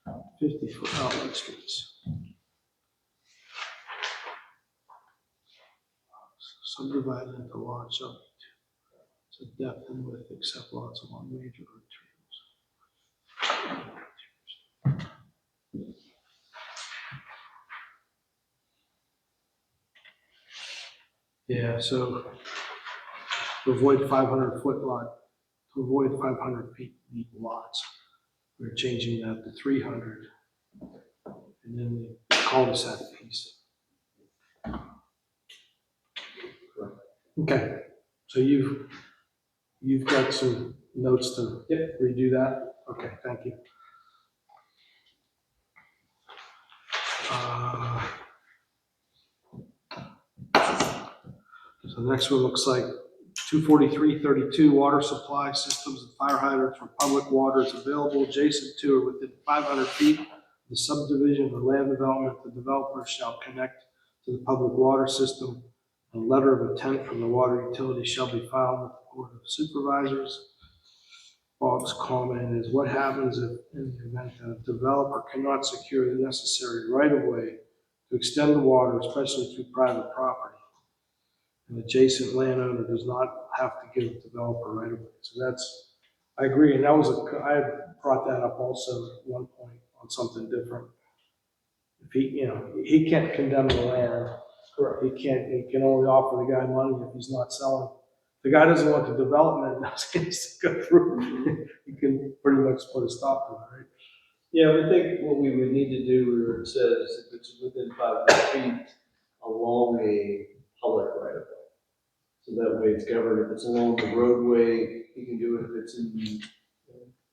than 50 foot outlet streets. Subdivided into lots shall be to depth and width except lots along major arterials. Yeah, so to avoid 500-foot lot, to avoid 500 feet deep lots, we're changing that to 300. And then the cul-de-sac piece. Okay, so you've got some notes to redo that? Okay, thank you. So the next one looks like 24332, water supply systems and fire hydrants for public water is available adjacent to or within 500 feet of the subdivision or land development. The developer shall connect to the public water system. A letter of intent from the water utility shall be filed with the Board of Supervisors. Bob's comment is, what happens if, in the event that a developer cannot secure the necessary right-of-way to extend the water, especially through private property? An adjacent landowner does not have to give the developer right-of-way. So that's, I agree, and that was I had brought that up also at one point on something different. If he can't condemn the land. Correct. He can only offer the guy money if he's not selling. If the guy doesn't want the development, he needs to go through. He can pretty much put a stop to it, right? Yeah, I think what we would need to do, where it says if it's within 500 feet along a public right of way. So that way it's governed. If it's along the roadway, you can do it. If it's in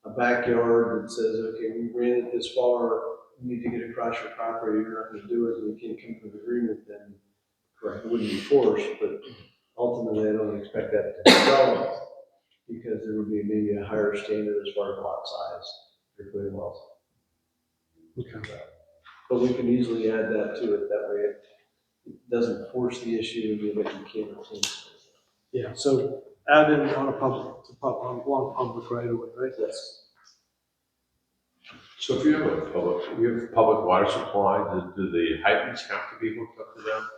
a backyard that says, okay, we ran it this far, you need to get across your property, you're not gonna do it, and you can't come to an agreement, then correct, it wouldn't be forced, but ultimately I don't expect that to be relevant, because there would be maybe a higher standard as far as lot size if you're putting wells. Okay. But we can easily add that to it, that way it doesn't force the issue, and you can't change it. Yeah, so add in on along public right away, right? Yes. So if you have public water supply, do the hydrants have to be hooked up to them?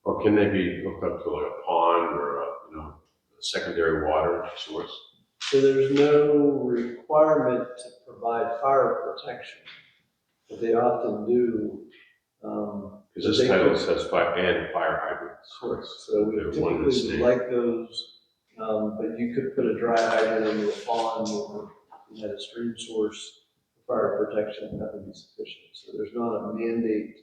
Or can they be hooked up to like a pond or a secondary water source? So there's no requirement to provide fire protection, but they often do. Because this title says fire hydrants. Correct. So we They're one and the typically same. like those, but you could put a dry hydrant into a pond or at a stream source for fire protection, and that would be sufficient. So there's not a mandate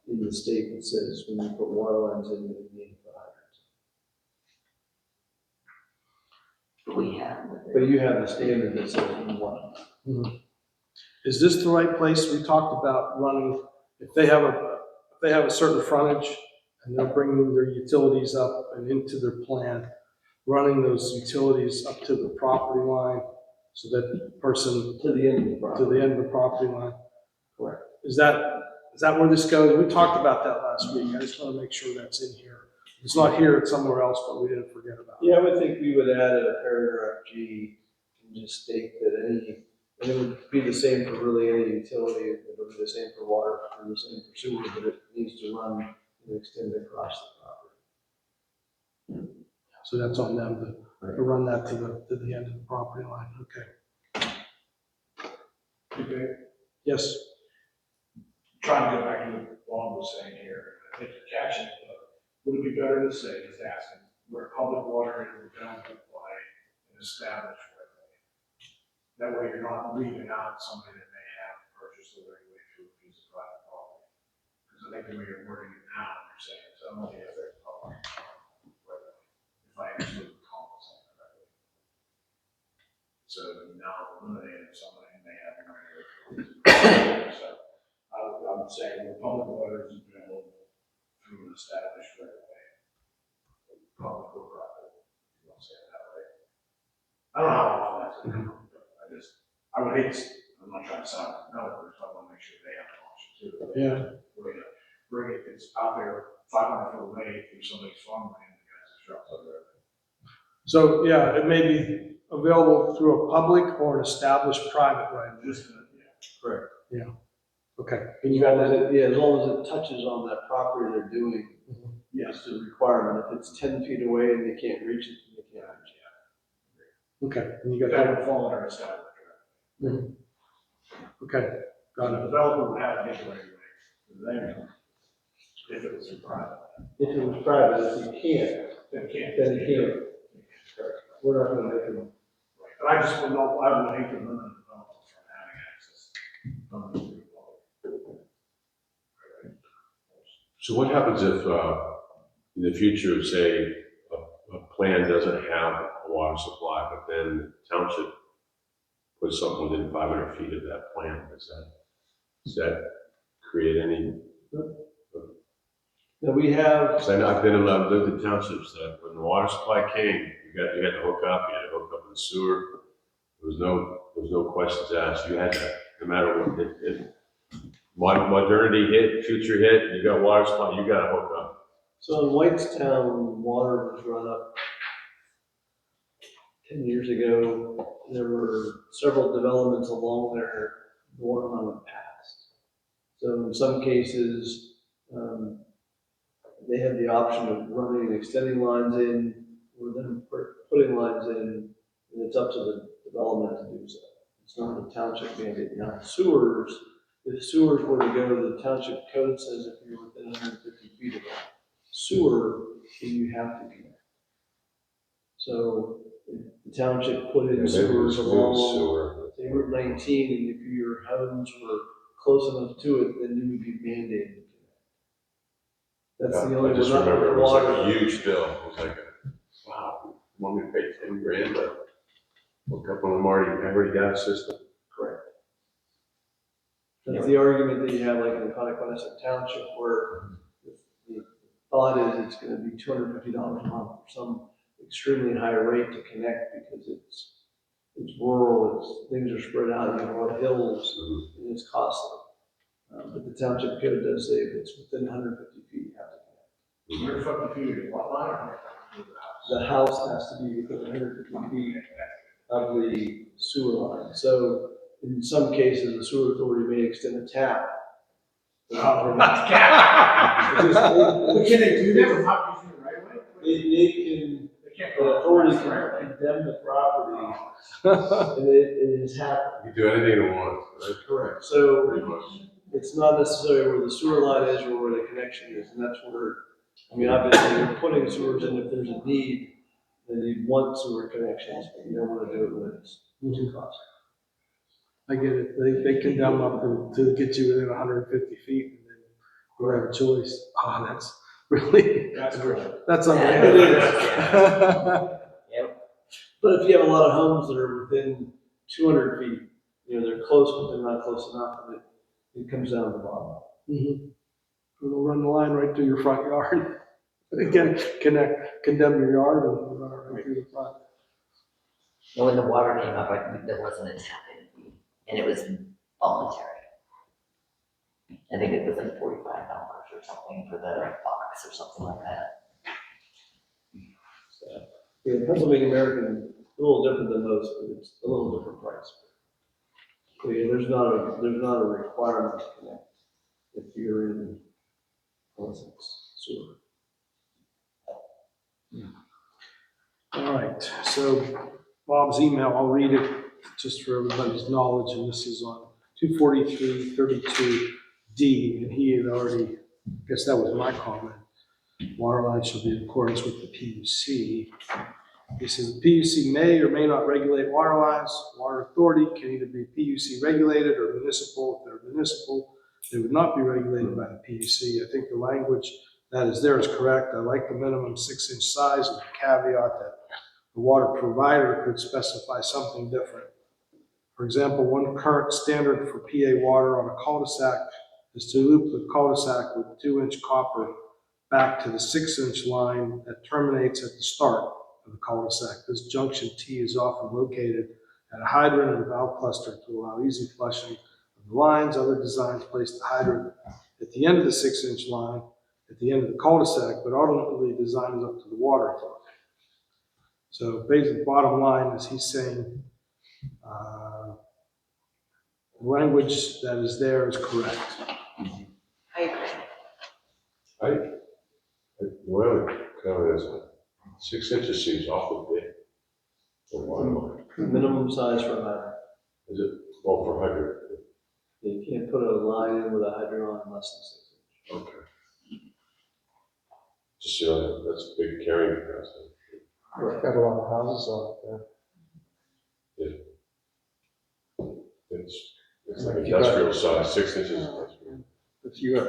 in the state that says when you put water lines in, you need to put hydrants. We have. But you have the standard that says you want. Is this the right place? We talked about running, if they have a certain frontage and they're bringing their utilities up and into their plan, running those utilities up to the property line so that person To the end of the to property. the end of the property line. Correct. Is that where this goes? We talked about that last week. I just want to make sure that's in here. It's not here, it's somewhere else, but we didn't forget about it. Yeah, I would think we would add a paragraph G and just state that and it would be the same for really any utility, it would be the same for water, or the same for sewer, but it needs to run and extend across the property. So that's on them to run that to the end of the property line. Okay. Okay, Yes. trying to get back to what Bob was saying here, I think the catching, would it be better to say, is asking, where public water is bound by an established right of way? That way you're not leaving out somebody that may have purchased the right of way through a piece of private property. Because I think the way you're wording it now, you're saying it's only if there's public right of way, if I understood the concept correctly. So now eliminating somebody may have a right of way. So I'm saying the public water is available through an established right of way. Public or private, you want to say it that way. I don't know how often that's going to happen, but I would hate to, I'm not trying to sound like developers, but I want to make sure they have an option too. Yeah. Bring it, it's out there 500 foot away through somebody's farmland, the guys are trucks on the road. So, yeah, it may be available through a public or an established private right of way. Correct. Okay. And you got that, yeah, as long as it touches on that property they're doing, Yes. it's a requirement. If it's 10 feet away and they can't reach it, then they can't reach it. Okay. And you got That that. would fall under established right of way. Okay. Got The it. developer would have to get the right of way. They know. If it was a private. If it was private, if you can't, Then can't. then you can't. We're not gonna make them. But I just would not, I would hate to limit developers from having access from the street level. So what happens if, in the future, say, a plan doesn't have a water supply, but then the township puts something within 500 feet of that plan? Does that create any? Now, we have, Because I know I've been in, I've lived in townships that when the water supply came, you had to hook up, you had to hook up with the sewer. There was no questions asked. You had to, no matter what, if modernity hit, future hit, you got water supply, you got to hook up. so in Whitestown, water was run up 10 years ago. There were several developments along there, the water line went past. So in some cases, they had the option of running and extending lines in, or then putting lines in, and it's up to the development to do so. It's not the township mandate. Now sewers, if sewers were to go, the township code says if you're within 150 feet of a sewer, then you have to connect. So if the township put in sewers along, say Route 19, and if your homes were close enough to it, then you would be mandated. That's the only I just one, not remember it was water. like a huge bill. It was like, wow, want me to pay 10 grand, but hook up on them already got a system. Correct. That's the argument that you have like in Connequanesset Township where the thought is it's gonna be $250 a month for some extremely high rate to connect because it's rural, things are spread out, you have a lot of hills, and it's costly. But the township code does say if it's within 150 feet, you have to connect. 150 feet, what line are you? The house has to be within 150 feet of the sewer line. So in some cases, the sewer authority may extend a tap. Oh, not the cat. Can they do that without using the right of way? They can, the authority can condemn the property, and it has happened. You can do anything you want, right? Correct. So Pretty much. it's not necessarily where the sewer line is or where the connection is, and that's where, I mean, obviously, you're putting sewers in if there's a need, then you'd want sewer connections, but you don't want to do it when it's too costly. I get it. They condemn up to get you within 150 feet, and then you have a choice. Oh, that's really, That's correct. that's Yeah. unbelievable. But if you have a lot of homes that are within 200 feet, you know, they're close, but they're not close enough, and it comes down to the bottom. Mhm. They'll run the line right through your front yard. Again, condemn your yard and run it right through the front. And when the water came up, there wasn't a tap-in fee, and it was voluntary. I think it was like $45 or something for the box or something like that. So, yeah, Pennsylvania American, a little different than most, but it's a little different price. So, yeah, there's not a requirement to connect if you're in, unless it's sewer. All right, so Bob's email, I'll read it just for everybody's knowledge, and this is on 243-32D, and he had already, I guess that was my comment. Water lines shall be in accordance with the PUC. He says the PUC may or may not regulate water lines. Water authority can either be PUC regulated or municipal. If they're municipal, they would not be regulated by the PUC. I think the language that is there is correct. I like the minimum 6-inch size with the caveat that the water provider could specify something different. For example, one current standard for PA water on a cul-de-sac is to loop the cul-de-sac with 2-inch copper back to the 6-inch line that terminates at the start of the cul-de-sac. This junction T is often located at a hydrant and valve cluster to allow easy flushing of the lines. Other designs place the hydrant at the end of the 6-inch line at the end of the cul-de-sac, but ultimately the design is up to the water authority. So basically, the bottom line is he's saying the language that is there is correct. I agree. Well, comment is 6 inches seems awful big for water line. Minimum size for a hydrant. Is it, well, for hydrant? You can't put a line in with a hydrant on less than 6 inches. Okay. Just, you know, that's a big carrying capacity. Got a lot of houses out there. It's like If you got- industrial size, 6 inches. Industrial. If you got,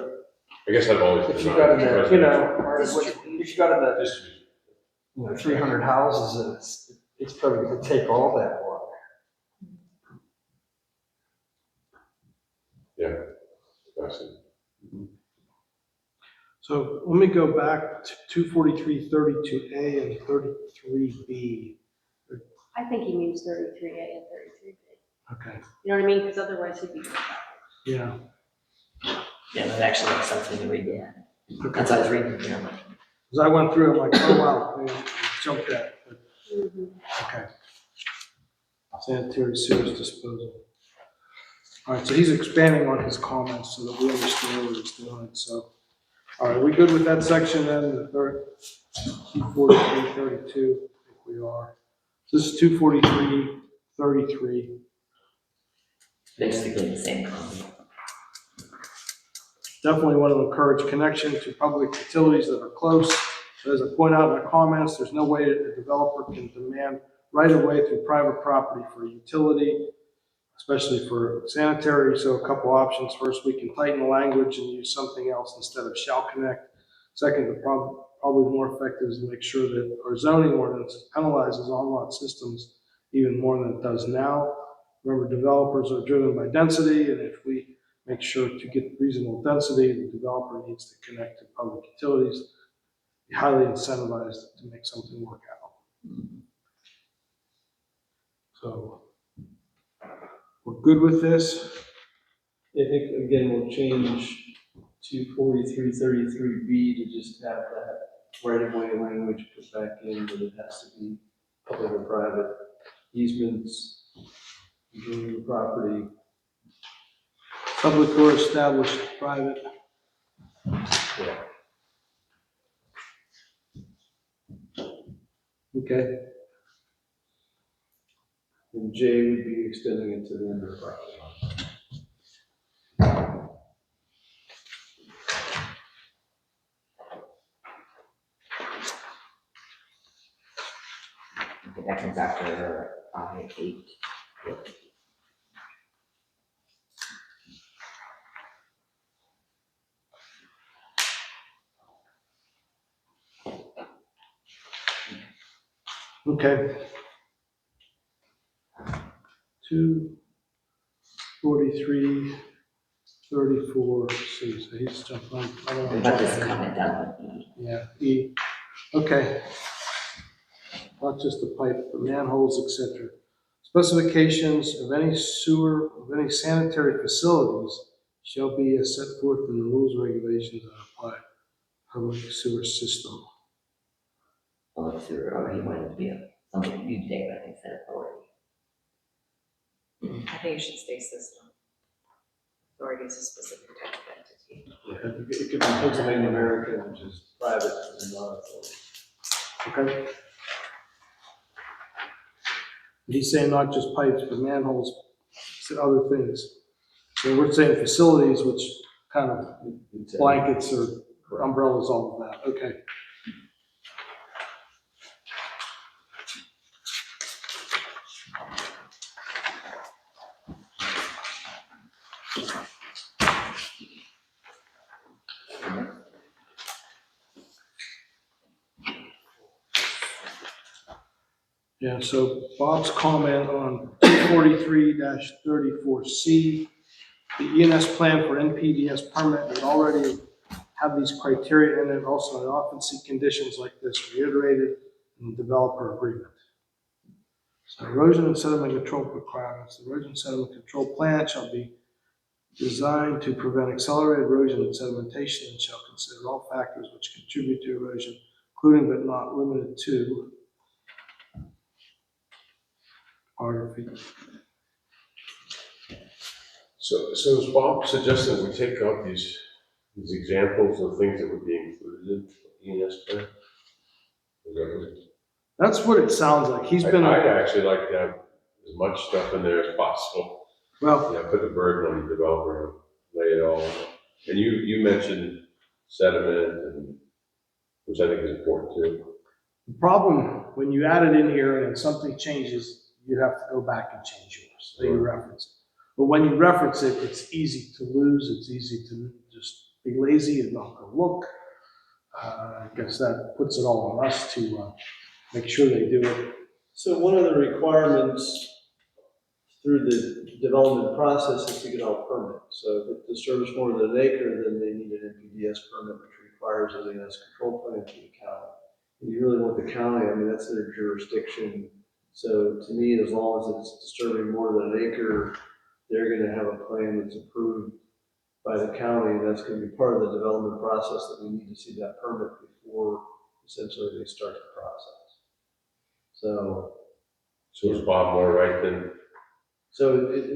I guess I've always. if you got in there, you know, or Distribution. if you got in that, Distribution. 300 houses, it's probably gonna take all that water. Capacity. So let me go back to 243.32A and 33B. I think he means 33A and 33B. Okay, You know what I mean? Because otherwise he'd be. yeah. Yeah, that actually makes sense when you read it. That's what I was reading, you know, like, Because I went through, I'm like, oh wow, man, jumped that, but, okay. Sanitary sewage disposal. All right, so he's expanding on his comments so that we understand what he's doing, so. All right, are we good with that section then, the third, 243.32, I think we are. This is 243.33. basically the same comment. Definitely want to encourage connection to public utilities that are close. As I point out in my comments, there's no way that a developer can demand right of way through private property for a utility, especially for sanitary. So a couple options. First, we can tighten the language and use something else instead of shall connect. Second, the probably more effective is to make sure that our zoning ordinance penalizes on-lot systems even more than it does now. Remember, developers are driven by density, and if we make sure to get reasonable density, the developer needs to connect to public utilities, be highly incentivized to make something work out. So we're good with this. I think, again, we'll change to 4333B to just have that right-of-way language put back in, that it has to be public or private easements, between the property. Public or established private. Yeah. Okay. And J would be extending it to the end of the property line. Okay, that comes after I-8. Okay. 243.34C. So he's jumping on. I don't What know. about this comment down on E? Yeah, E. Okay. Not just the pipe, but manholes, etc. Specifications of any sewer, of any sanitary facilities shall be as set forth in the rules and regulations that apply to public sewer system. Public sewer, or he wanted to be something you take, I think, said authority. I think it should stay system. Authority is a specific type of entity. It could be Pennsylvania American, which is private and non-authority. Okay? He's saying not just pipes, but manholes, other things. So we're saying facilities, which kind of blankets or umbrellas, all of that. Okay. Yeah, so Bob's comment on 243-34C, the ENS plan for NPDS permit would already have these criteria in it. Also, I often see conditions like this reiterated in the developer agreement. So erosion and sediment control requirements. The erosion and sediment control plan shall be designed to prevent accelerated erosion and sedimentation and shall consider all factors which contribute to erosion, including but not limited to topography. So is Bob suggesting we take out these examples of things that would be included in the ENS plan? Is that what That's what it sounds like. He's been, I'd actually like to have as much stuff in there as possible. well, Yeah, put the burden on the developer and lay it all. And you mentioned sediment and which I think is important too. The problem, when you add it in here and then something changes, you have to go back and change yours, so you reference it. But when you reference it, it's easy to lose, it's easy to just be lazy and not go look. I guess that puts it all on us to make sure they do it. So one of the requirements through the development process is to get all permits. So if it disturbs more than an acre, then they need an NPDS permit, which requires a land use control plan from the county. And you really want the county, I mean, that's their jurisdiction. So to me, as long as it's disturbing more than an acre, they're gonna have a plan that's approved by the county. That's gonna be part of the development process, that we need to see that permit before essentially they start the process. So So is Bob more right than?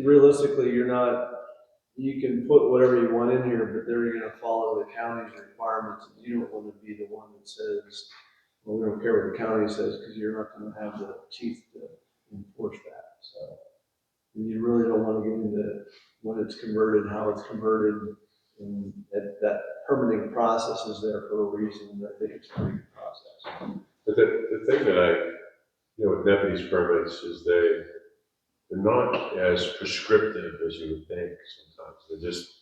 realistically, you can put whatever you want in here, but they're gonna follow the county's requirements, and you don't wanna be the one that says, well, we don't care what the county says, because you're not gonna have the teeth to enforce that, so. And you really don't wanna get into when it's converted, how it's converted, and that permitting process is there for a reason, and I think it's a pretty good process. But the thing that with deputies permits is they're not as prescriptive as you would think sometimes. They just,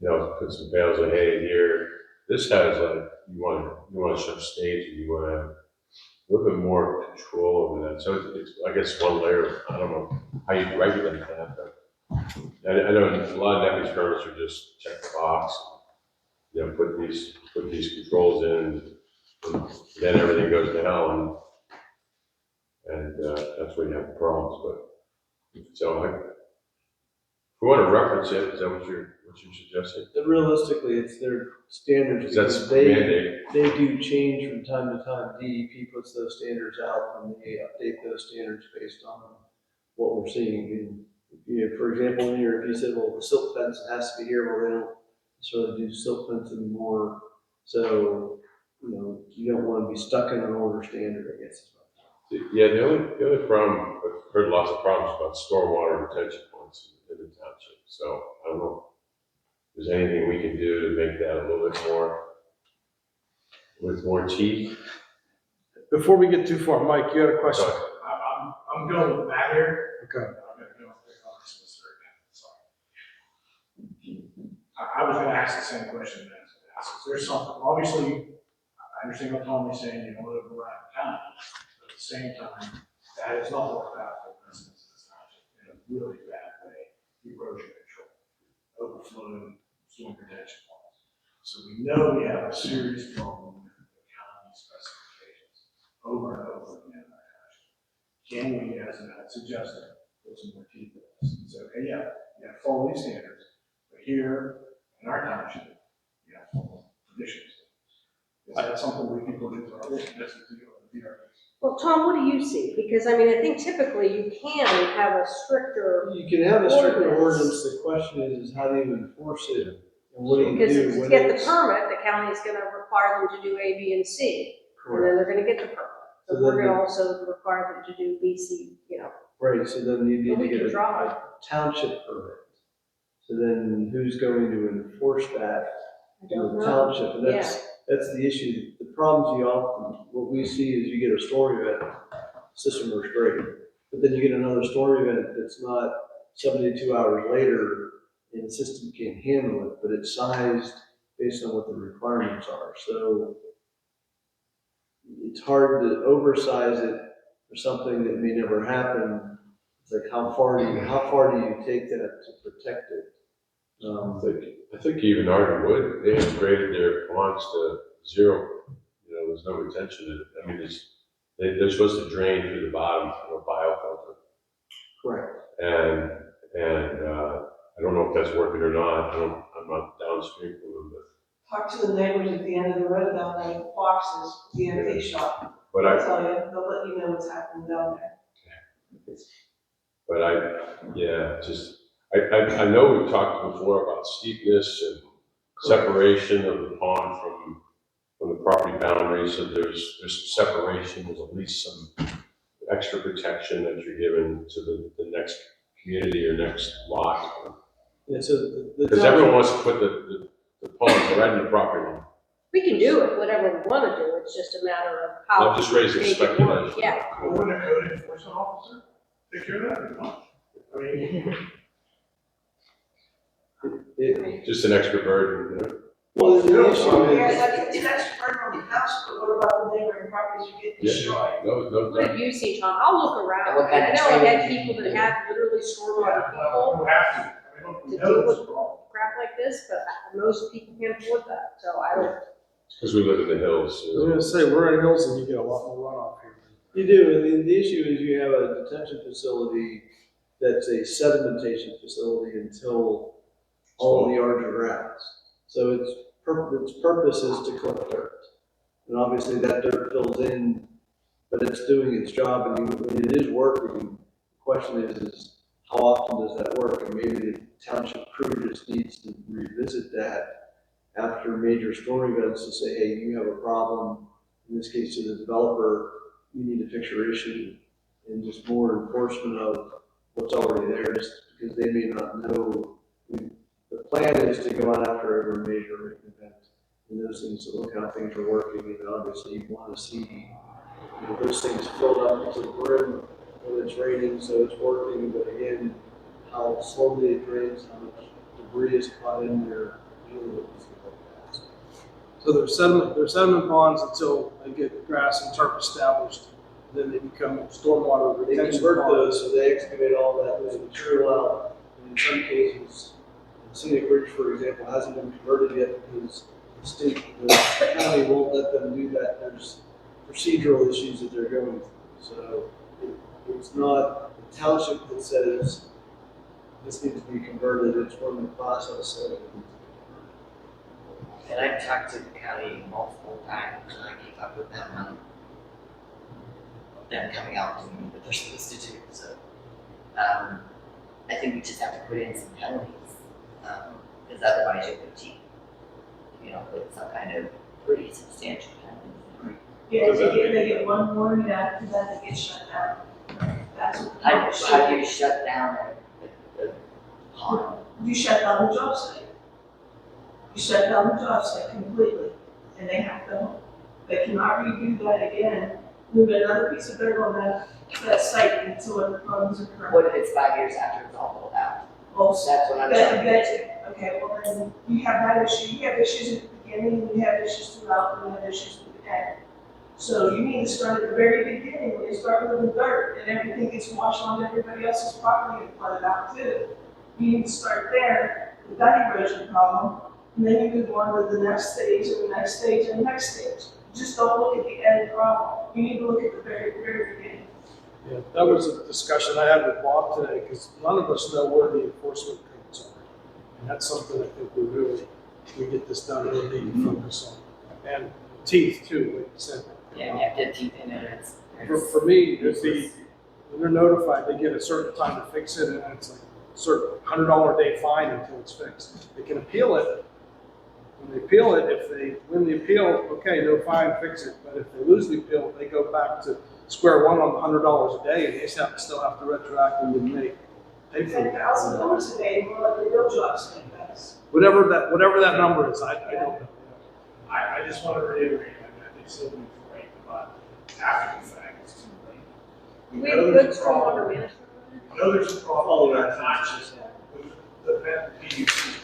put some bales of hay here. This has like, you want to show staging, you want to have a little bit more control over that. So it's I guess one layer, I don't know how you regulate that, but I know a lot of deputies permits are just check the box, put these controls in, and then everything goes to hell, and that's where you have the problems. But so if we want to reference it, is that what you're suggesting? And realistically, it's their standards. That's Because mandate. they do change from time to time. DEP puts those standards out, and they update those standards based on what we're seeing. And for example, if you said, well, the silt fence has to be here, well, they don't necessarily do silt fence anymore. So, you don't want to be stuck in an older standard, I guess. Yeah, the only problem, I've heard lots of problems about stormwater retention ponds in the township. So I don't know if there's anything we can do to make that a little bit more, with more teeth. Before we get too far, Mike, you had a question? I'm going with Matt here. Okay. I'm gonna go and pick on this solicitor again, sorry. I was gonna ask the same question that I asked. Is there something, obviously, I understand what Tommy's saying, you don't live around town, but at the same time, that is not worked out for residents of this township in a really bad way. Erosion control, overflowing storm protection ponds. So we know we have a serious problem with the county specifications over and over again in our township. Can we, as I suggested, put some more teeth in this and say, okay, follow these standards, but here in our township, follow traditional standards. Is that something we can put into our list? Well, Tom, what do you see? Because I think typically you can have a stricter, You can have a stricter ordinance. ordinance. The question is how do you enforce it? And what do you because do to when get the it's- permit, the county is gonna require them to do A, B, and C. And Correct. then they're gonna get the permit. So So we're then gonna also require them to do B, C, Right, so then you need But to we get can a draw it. township permit. So then who's going to enforce that? I don't The know. township, and that's the issue. The problems what we see is you get a storm event, system works great. But then you get another storm event that's not 72 hours later, and the system can't handle it, but it's sized based on what the requirements are. So it's hard to oversize it for something that may never happen. It's like how far do you take that to protect it? I think even Arden Wood, they upgraded their ponds to zero. There's no retention in it. I mean, they're supposed to drain through the bottom through a biofilter. Correct. And I don't know if that's working or not. I'm not downstream from them, Talk to the neighbors at the end of the road down there with boxes, the DMV shop. but They'll tell you, they'll let you know what's happening down there. I know we've talked before about steepness and separation of the pond from the property boundaries. So there's some separation. There's at least some extra protection that you're given to the next community or next lot. Yeah, so the Because everyone wants to put the pond right in the property line. We can do it, whatever we wanna do, it's just a matter of how. I'm just raising to make it work. speculation. Yeah, Well, wouldn't a code enforcement officer take care of that, or not? I mean, Just an extra burden, you know? Well, the issue Yeah, is, like, it's an extra burden on the house, but what about the neighboring properties you get Yeah, destroyed? no, what have you seen, Tom? I'll look around. And what kind I of know I had training people do you that have literally stormwater yeah, people we'll have to. I mean, look, we to know deal this with problem. crap like this, but most people can't afford that, so I don't. Because we live in the hills. I was gonna say, we're in hills and you get a lot more runoff here. you do, and the issue is you have a detention facility that's a sedimentation facility until all the yards are grass. So its purpose is to collect dirt. And obviously that dirt fills in, but it's doing its job, and it is working. The question is how often does that work? And maybe the township crew just needs to revisit that after major storm events to say, hey, you have a problem, in this case to the developer, you need to fix your issue, and just more enforcement of what's already there, just because they may not know. The plan is to go out after every major event, and those things, to look how things are working, and obviously you want to see, you know, those things filled up to the brim when it's raining, so it's working, but again, how slowly it drains, how much debris is caught in there, dealing with things like that. So there's sediment ponds until they get grass and turf established, then they become stormwater They retention convert ponds. those, so they excavate all that, those material out, and in some cases, Scenic Ridge, for example, hasn't been converted yet because the county won't let them do that. There's procedural issues that they're going through. So it's not the township that says this needs to be converted, it's when the process says it needs to be converted. And I've talked to the county multiple times, and I keep up with them on them coming out and doing what they're supposed to do, so. I think we just have to put in some penalties, because otherwise you'll go cheap. You know, with some kind of pretty substantial penalty. Yeah, they get one warning, after that they get shut down. That's what. How do you shut down the pond? You shut down the job site. You shut down the job site completely, and they have to, they cannot redo that again, move another piece of dirt on that site until the problems occur. What if it's 5 years after it's all pulled out? Well, That's what I'm trying to get to. okay, well then, you have that issue, you have issues at the beginning, you have issues throughout, and you have issues at the end. So you need to start at the very beginning, when you start moving dirt, and everything gets washed onto everybody else's property and flooded out too. You need to start there, with that erosion problem, and then you move on to the next stage, and the next stage, and the next stage. Just don't look at the end problem, you need to look at the very, very beginning. Yeah, that was a discussion I had with Bob today, because none of us know where the enforcement codes are. And that's something I think we get this done, really need to focus on. And teeth too, like you said. Yeah, you have to keep in it. For me, when they're notified, they get a certain time to fix it, and it's like a certain $100 a day fine until it's fixed. They can appeal it. When they appeal it, if they win the appeal, okay, no fine, fix it. But if they lose the appeal, they go back to square one on the $100 a day, and they still have to retroactively pay for it. $10,000 a day, more like a real job site does. Whatever that number is, I don't know. I just want to reiterate, I think Sylvia's right, but after the fact, it's too late. We have good stormwater management. I know there's a problem with that, not just the PUC.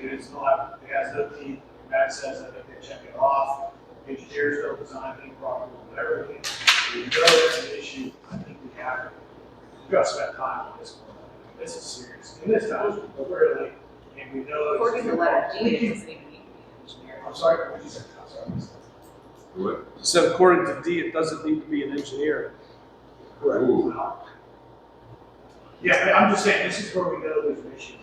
It's not, it has no teeth, Matt says that they check it off, engineers don't design anything properly, whatever it is. If you know it's an issue, I think we have to spend time on this one. This is serious. In this time, we're very late, and we know it's. According to the letter D, it doesn't even need to be an engineer. I'm sorry, what did you say? I'm sorry. What? So according to D, it doesn't need to be an engineer. Ooh. Yeah, I'm just saying, this is where we know there's an issue.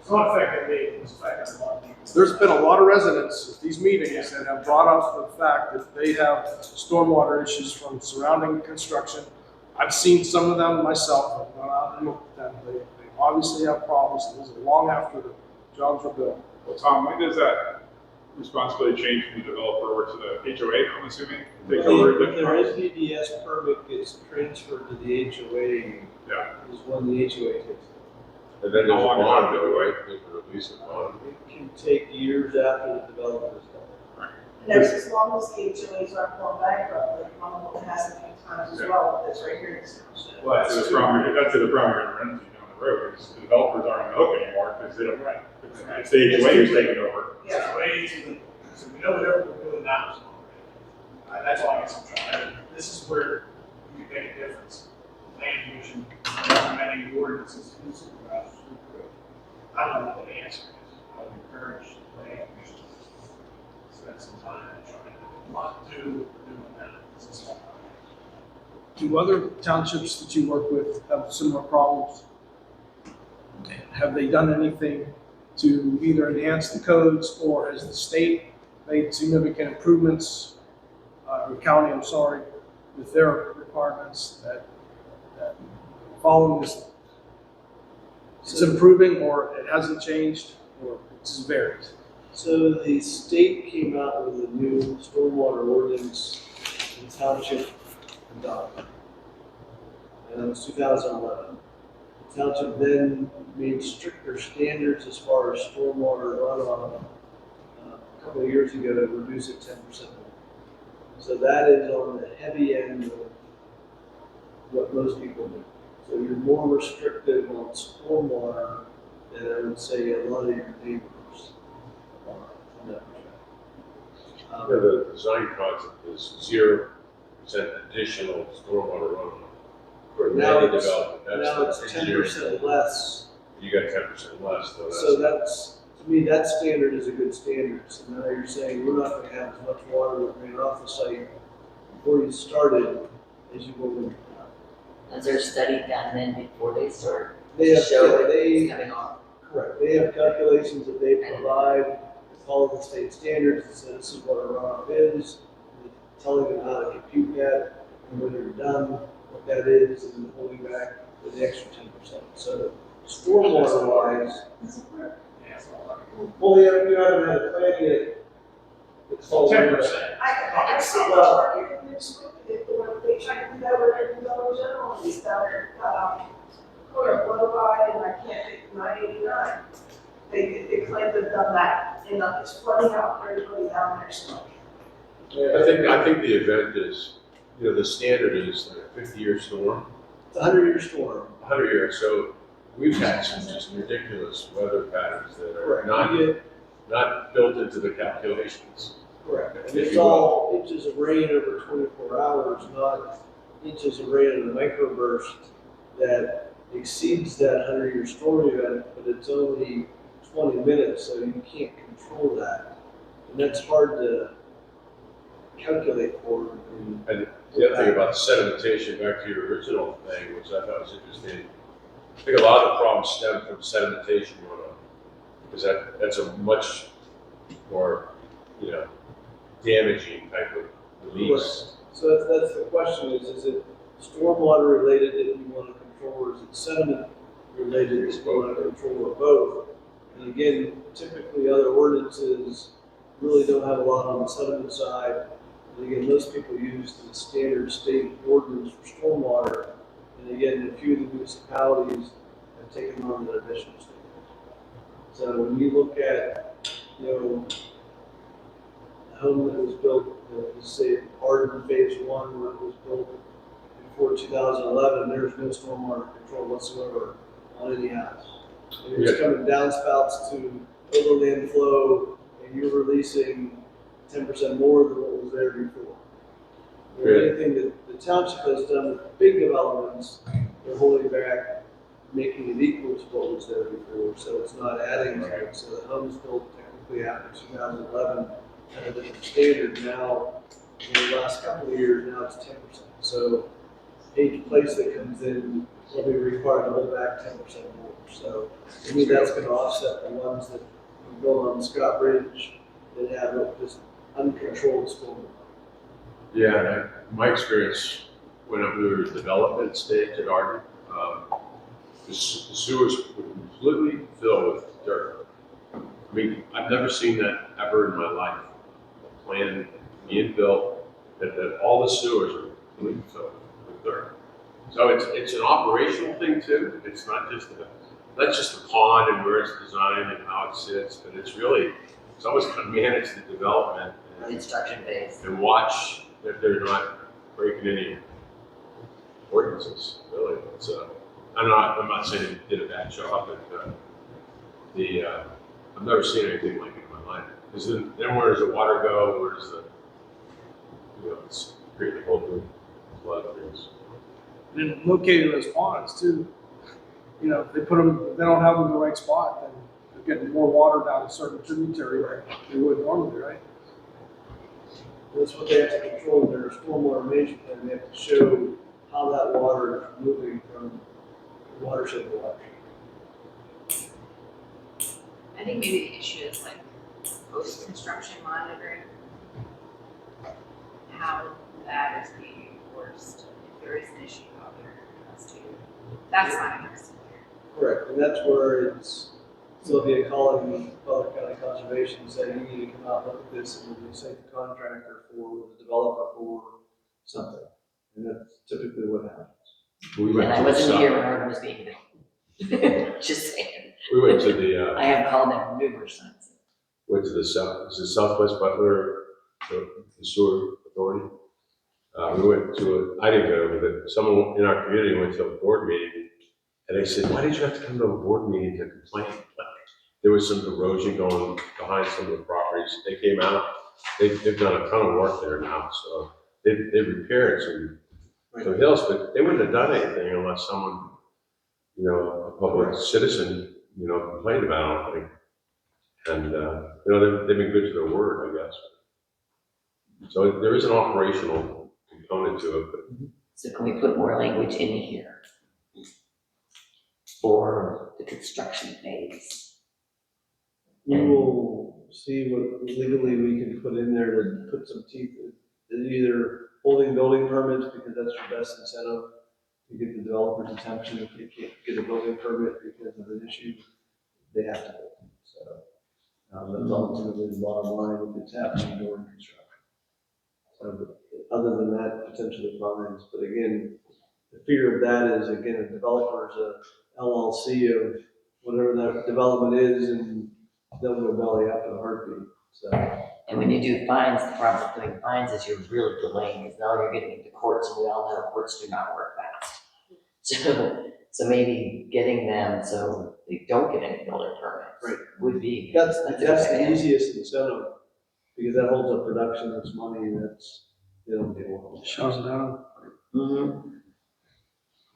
It's not affecting me, it's affecting a lot of people. There's been a lot of residents at these meetings that have brought up the fact that they have stormwater issues from surrounding construction. I've seen some of them myself, I've gone out and looked at them, they obviously have problems, this is long after the jobs were built. Well, Tom, when does that responsibility change from the developer over to the HOA, I'm assuming? Take over When their SPDS permit gets transferred to the HOA, Yeah. is when the HOA takes it. And then there's a How long bond, is it? though, right? There's a release of bond. It can take years after the development is done. Next, as long as the HOAs aren't going bankrupt, like Monmouth has a few times as well, that's right here in this township. Well, that's the problem, that's the problem you're gonna run into down the road, is the developers aren't on the hook anymore, because they don't, it's the HOA who's taking over. Yeah. So we know whatever we're doing now is wrong. That's all I guess I'm trying, this is where you can make a difference. Land commission, implementing the ordinances, and supervisors, I don't know what the answer is. I would encourage the land commission to spend some time trying to not do doing that. This is all. Do other townships that you work with have similar problems? Have they done anything to either enhance the codes, or has the state made significant improvements, or county, I'm sorry, with their requirements that following this, it's improving, or it hasn't changed, or it just varies? So the state came out with a new stormwater ordinance in township adopted. And it was 2011. The township then made stricter standards as far as stormwater runoff. A couple of years ago, to reduce it 10% more. So that is on the heavy end of what most people do. So you're more restrictive on stormwater than I would say a lot of your neighbors are from that perspective. The design concept is 0% additional stormwater runoff. For Now any it's, development, now that's it's the 10% engineering. less. You got 10% less, though. So that's, to me, that standard is a good standard. So now you're saying we're not gonna have as much water that ran off the site before you started as you will when you're done. Is there a study done then before they start They to have, show yeah, it's coming off? correct, they have calculations that they provide, follow the state standards, that says this is what a runoff is, telling them how to compute that, and when you're done, what that is, and then holding back the extra 10%. So stormwater wise, well, you haven't had a plan yet. It's all 10%. I see the target in this group, they try to do that with every Dollar General, and it's down there, corner blow by, and I can't think, 989. They claim they've done that, and it's flooding out everybody down there, so. I think the event is, the standard is like a 50-year storm, It's a 100-year storm. 100 years. So we've had some just ridiculous weather patterns that are Correct. You get- not built into the calculations. Correct. And If it's you will. all inches of rain over 24 hours, not inches of rain in a microburst that exceeds that 100-year storm event, but it's only 20 minutes, so you can't control that. And that's hard to calculate for. And the other thing about sedimentation, back to your original thing, which I thought was interesting, I think a lot of the problems stem from sedimentation runoff, because that's a much more, damaging type of release. So that's the question is it stormwater related that you want to control, or is it sediment related that you want to control, or both? And again, typically other ordinances really don't have a lot on the sediment side. And again, most people use the standard state ordinance for stormwater. And again, a few of the municipalities have taken on the additional standards. So when you look at, a home that was built, let's say Arden Phase 1, where it was built before 2011, there's no stormwater control whatsoever on any house. And it's coming downspouts to overland flow, and you're releasing 10% more than what was there before. Or anything that the township has done with big developments, they're holding back, making it equal to what was there before, so it's not adding to it. So the homes built technically after 2011 had a different standard. Now, in the last couple of years, now it's 10%. So each place that comes in will be required to hold back 10% more. So to me, that's going to offset the ones that we built on Scott Bridge that have just uncontrolled storm. Yeah, my experience when we were in development stage at Arden, the sewers were completely filled with dirt. I mean, I've never seen that ever in my life. A plan being built that all the sewers are completely filled with dirt. So it's an operational thing too. It's not just a pond and where it's designed and how it sits, but it's really someone's gonna manage the development Construction phase. and watch that they're not breaking any ordinances, really. It's, I'm not saying they did a bad job, but, I've never seen anything like it in my life. Because then where does the water go, where does the, it's pretty whole thing, a lot of things. And located those ponds too. If they put them, if they don't have them in the right spot, then they're getting more water down a certain tributary than they would normally, right? That's what they have to control in their stormwater management plan. They have to show how that water is moving from watershed to watershed. I think maybe the issue is like post-construction monitoring. How that is being enforced, if there is an issue out there, has to, that's not addressed here. Correct, and that's where it's Sylvia calling Butler County Conservation, saying you need to come out and look at this, and we say the contractor for the developer for something. And that's typically what happens. We went And I to the wasn't south. here when Arden was being built. Just saying. We went to the, I have called them numerous times. went to the south, is it Southwest Butler, the sewer authority? We went to I didn't go, but someone in our community went to a board meeting, and they said, why did you have to come to a board meeting to complain? There was some erosion going behind some of the properties. They came out, they've done a ton of work there now, so they've repaired some hills, but they wouldn't have done anything unless someone, a public citizen, complained about it, I think. And, they've been good to their word, I guess. So there is an operational component to it, but So can we put more language in here for the construction phase? We will see what legally we can put in there to put some teeth in either holding building permits, because that's your best incentive to get the developer's attention. If they can't get a building permit because of an issue, they have to build. So that's ultimately the bottom line if it's happening during construction. So, other than that, potentially fines. But again, the fear of that is, again, a developer is a LLC of whatever that development is, and they'll go belly up in a heartbeat. So. And when you do fines, the problem with doing fines is you're really delaying, because now you're getting into courts, and we all know courts do not work fast. So maybe getting them so they don't get any building permits would be. That's a the good idea. easiest incentive, because that holds up production, that's money, they don't deal with. Shuts it down. Mm-hmm.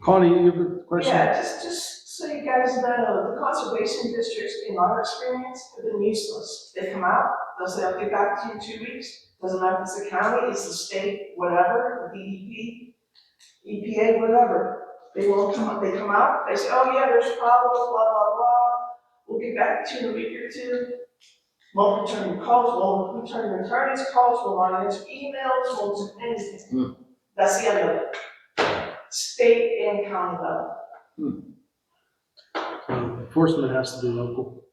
Connie, you have a question? Yeah, just so you guys know, the conservation districts, in our experience, have been useless. They come out, they'll say, I'll get back to you in 2 weeks. Doesn't matter if it's the county, it's the state, whatever, the DEP, EPA, whatever. They won't come up, they come out, they say, oh yeah, there's problems, blah, blah, blah. We'll get back to you in a week or two. Won't return your calls, won't return your attorney's calls, will not answer emails, won't do anything. That's the end of it. State and county level. Enforcement has to be local.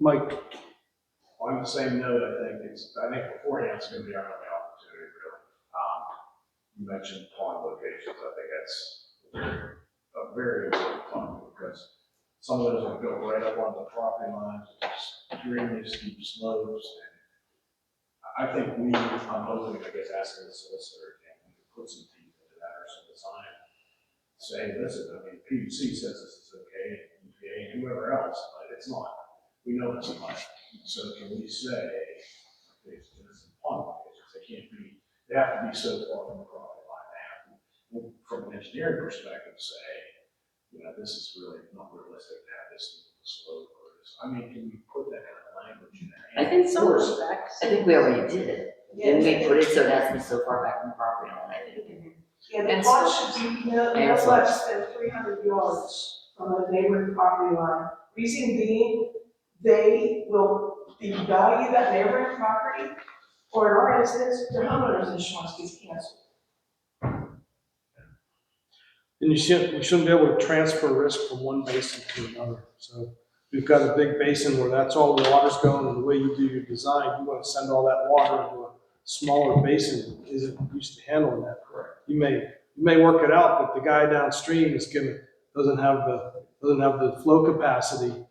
Mike? On the same note, I think beforehand it's gonna be our only opportunity, really. You mentioned pond locations, I think that's a very important point, because some of those are built right up on the property lines, it's extremely steep slopes. And I think I'm hoping, I guess, asking the solicitor, can we put some teeth into that or some design? Saying, listen, PUC says this is okay, and EPA and whoever else, but it's not. We know it's not. So can we say, okay, so this is pond locations, they have to be so far from the property line, they have to, from an engineering perspective, say, this is really not realistic to have this slope or this. Can we put that kind of language in there? I think so. Some respects. I think we already did. Didn't we put it so it has to be so far back from the property line, I think. Yeah, the And pond slopes. should be no And less than 300 yards from the neighboring property line. Reason being, they will devalue that neighboring property, or in our instance, their homeowner's insurance gets canceled. And we shouldn't be able to transfer risk from one basin to another. So we've got a big basin where that's all the water's going, and the way you do your design, you want to send all that water into a smaller basin that isn't used to handling that. Correct. You may work it out, but the guy downstream doesn't have the flow capacity,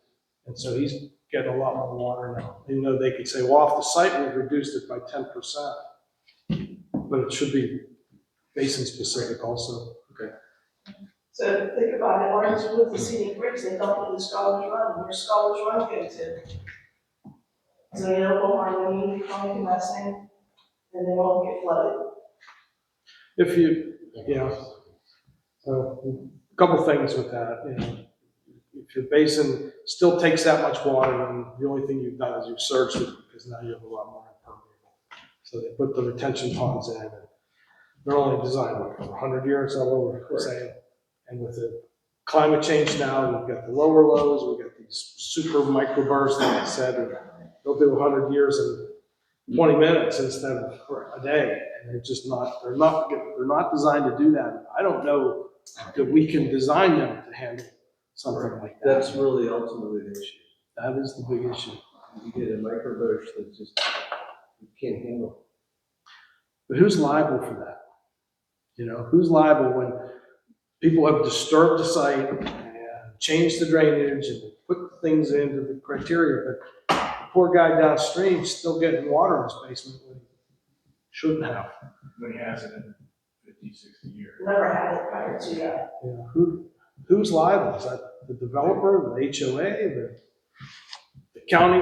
and so he's getting a lot more water now. Even though they could say, well, off the site, we've reduced it by 10%. But it should be basin specific also. So think about it, Orange with the scenic bridge, they dump it in the Scholars Run, where Scholars Run go to. So you know, Harmony, Connie, that same, and they won't get flooded. If you, yeah. So, a couple things with that, you know. If your basin still takes that much water, then the only thing you've done is you've surged it, because now you have a lot more impermeable. So they put the retention ponds in, and they're only designed for 100 years, is that what we're saying? And with the climate change now, we've got the lower lows, we've got these super microbursts, like I said, and they'll do 100 years in 20 minutes instead of a day. And they're just not, they're not designed to do that. I don't know that we can design them to handle something like that. That's really ultimately the issue. That is the big issue. You get a microburst that just, you can't handle. But who's liable for that? You know, who's liable when people have disturbed the site and changed the drainage and put things into the criteria, but the poor guy downstream is still getting water in his basement when he shouldn't have. When he has it in 50, 60 years. Never had it prior to that. You know, who's liable? Is that the developer, the HOA, the county?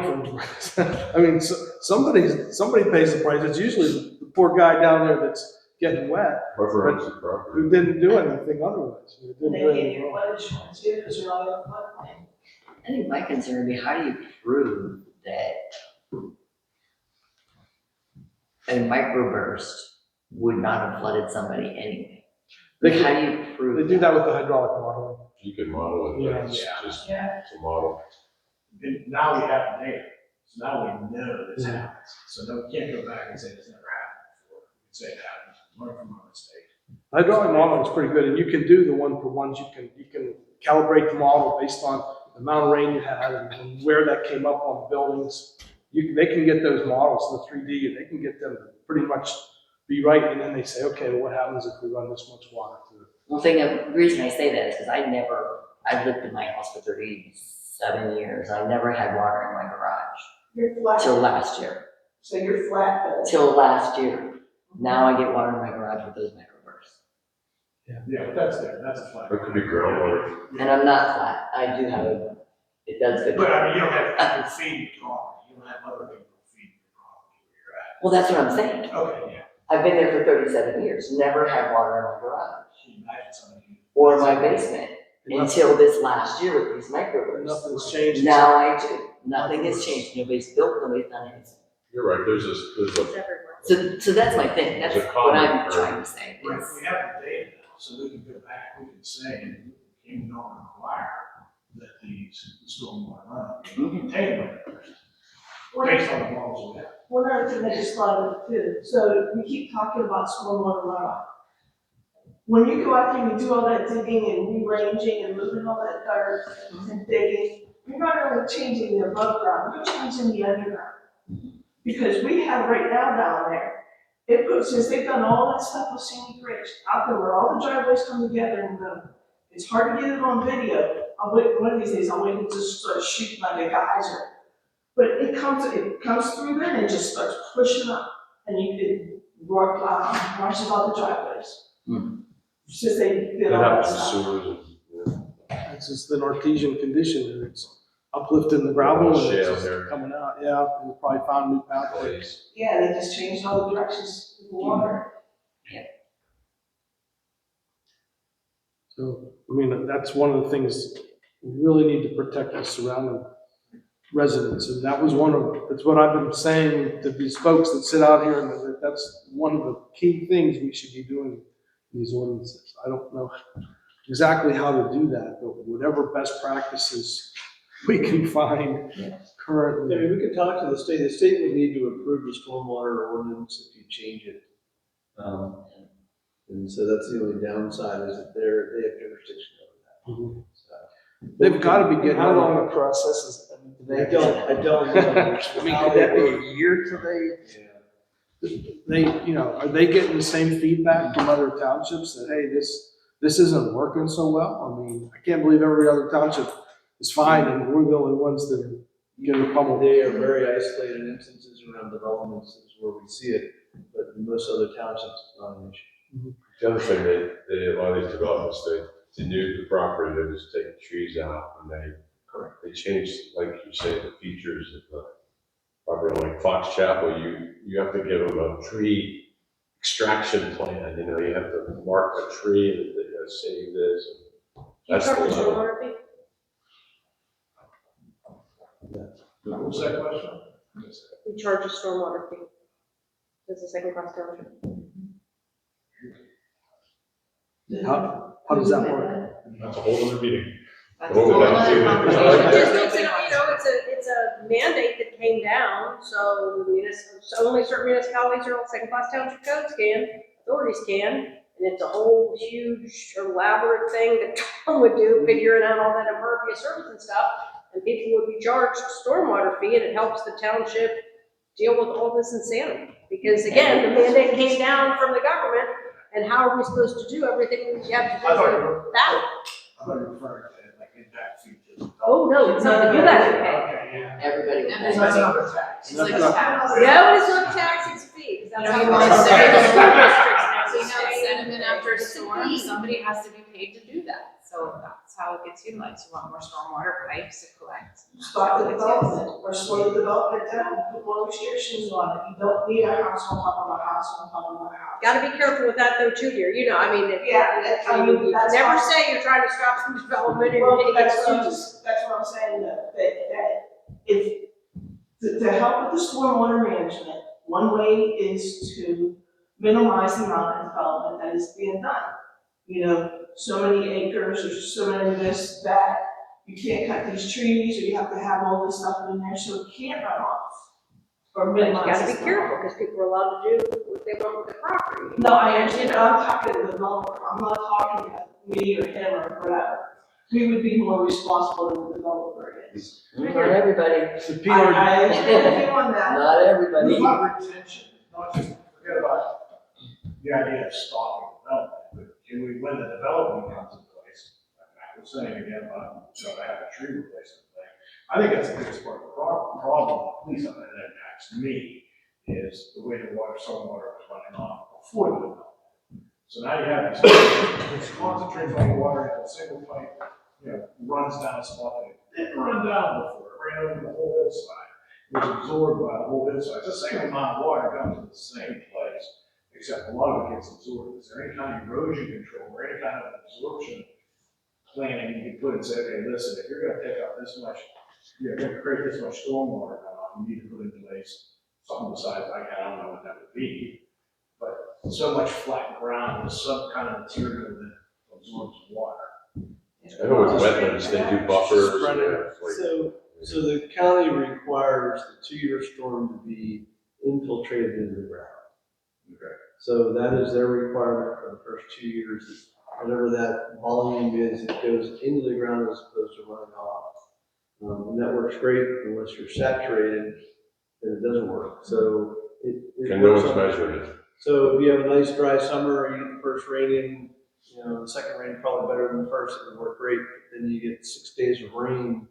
I mean, somebody pays the price. It's usually the poor guy down there that's getting wet, Whoever owns the property. who didn't do anything otherwise. Who And didn't they do can't anything get wrong. flood insurance too, because they're not on the floodplain. I think my concern would be, how do you prove that a microburst would not have flooded somebody anyway? They How do you prove They do that with the hydraulic modeling. You can model it, but it's just, Yeah. it's a model. And now we have the data, so now we know this Yeah. happens. So no, we can't go back and say this never happened before. We can say it happened, learn from our mistake. Hydraulic modeling is pretty good, and you can do the one-for-ones. You can calibrate the model based on the amount of rain you had and where that came up on buildings. They can get those models, the 3D, and they can get them to pretty much be right, and then they say, okay, well, what happens if we run this much water through it? Well, the reason I say that is because I've lived in my house for 37 years. I never had water in my garage You're flat, till last year. so you're flat though. Till last year. Now I get water in my garage with those microbursts. Yeah, but that's there, that's a flag. It could be groundwater. And I'm not flat. I do have it does go. But I mean, you don't have people feeding your property, you don't have other people feeding your property where Well, that's what I'm saying. you're at. Okay, yeah. I've been there for 37 years, never had water in my garage Can you imagine somebody? or my basement until this last year with these microbursts. Nothing's changed. Now I do. Nothing has changed. Nobody's built, nobody's done anything. You're right, there's It's a, everywhere. So that's my thing. That's There's a what I'm common trying to say. Right, is- we have the data now, so we can go back, we can say, you don't require that these stormwater runoff contain microbursts, based on the models we have. One other thing I just thought of too, so we keep talking about stormwater runoff. When you go out there and you do all that digging and rearranging and moving all that dirt and digging, you're not only changing the above ground, you're changing the underground. Because we have right now down there, since they've done all that stuff with scenic bridge, out there where all the driveways come together and go, it's hard to get it on video. I'll wait, one of these days, I'll wait and just start shooting like a geyser. But it comes through there and it just starts pushing up, and it washes out the driveways. Since they did that all that happens in stuff. sewers and, It's just an artesian condition, and it's uplifting the gravel and it's Shale just there. coming out. Yeah, and probably found new pathways. place. Yeah, they just changed all the directions of the water. So, I mean, that's one of the things, we really need to protect the surrounding residents. And that's what I've been saying to these folks that sit out here, and that's one of the key things we should be doing in these ordinances. I don't know exactly how to do that, but whatever best practices we can find I currently. mean, we could talk to the state would need to approve the stormwater ordinance if you change it. And so that's the only downside, is that they have jurisdiction over that. So, They've got to be getting. How long the process is, I don't know. I mean, could that be a year till they? Are they getting the same feedback from other townships that, hey, this isn't working so well? I mean, I can't believe every other township is fine and we're the only ones that are They are very isolated instances around developments is where we see it, but in most other townships, it's not an issue. The other thing, a lot of these developments, to nuke the property, they just take the trees out and they change, like you say, the features of the property. Like Fox Chapel, you have to give them a tree extraction plan, you know, you have to mark a tree and they gotta save this. You That's charge the a level. stormwater fee? What was that question? We charge a stormwater fee. Does the second class township? How does that work? That's a whole other meeting. That's a What would whole that other do? conversation. It's a mandate that came down, so only certain municipalities or second class township codes can, authorities can. And it's a whole huge elaborate thing that Tom would do, figuring out all that impervious surface and stuff. And people would be charged a stormwater fee, and it helps the township deal with all this insanity. Because again, the mandate came down from the government, and how are we supposed to do everything we have to do with that? I thought you were referring to like impact features. Oh, no, it's something you guys pay. Okay, yeah. Everybody would And pay. That's another tax. It's like a tax. No, it's not a tax, it's a fee. 'Cause You that's know, you how want most to of the say- school districts now So you know, say sediment after a it's a storm, fee. somebody has to be paid to do that. So that's how it gets utilized. You want more stormwater pipes to collect. Stop the development or slow the development down, put more restrictions on it. You don't need a house on top of a house on top of a house. Gotta be careful with that though too, dear. You know, I mean, Yeah, that's never why- say you're trying to stop some development and Well, it gets that's used. what I'm saying, that if, to help with the stormwater management, one way is to minimize the amount of development that is being done. You know, so many acres, or so many of this, that, you can't cut these trees, or you have to have all this stuff in there, so it can't run off. Or But you minimize. gotta be the careful, because people are allowed to do what they want with the property. No, I understand, I'm talking to the developer, I'm not talking to me or him or whatever. We would be more responsible than the developer is. Not everybody, So I Peter, understand you on that. not everybody. It's not retention, not just, forget about the idea of stopping development, but can we, when the development comes in place, like Matt was saying again about, you know, have a tree replacement thing. I think that's the biggest part of the problem, at least on that impacts me, is the way the stormwater was running off before the development. So now you have this, concentrates all the water into a single pipe, you know, runs down a spot that it didn't run down before, it ran over the whole hillside. It was absorbed by the whole hillside, it's the same amount of water going to the same place, except a lot of it gets absorbed. Is there any kind of erosion control or any kind of absorption planning you can put and say, okay, listen, if you're gonna take out this much, you're gonna create this much stormwater runoff, you need to put in place something besides, I don't know what that would be, but so much flat ground with some kind of material that absorbs water. I know with wetlands, they do buffers. Spread it. like- so the county requires the 2-year storm to be infiltrated into the ground. Okay. So that is their requirement for the first 2 years. Whatever that volume is, it goes into the ground as opposed to running off. And that works great unless you're saturated, then it doesn't work. So it And no works one's on- measuring it. So if you have a nice dry summer, you get the first rain in, you know, the second rain probably better than the first, it would work great. But then you get 6 days of rain,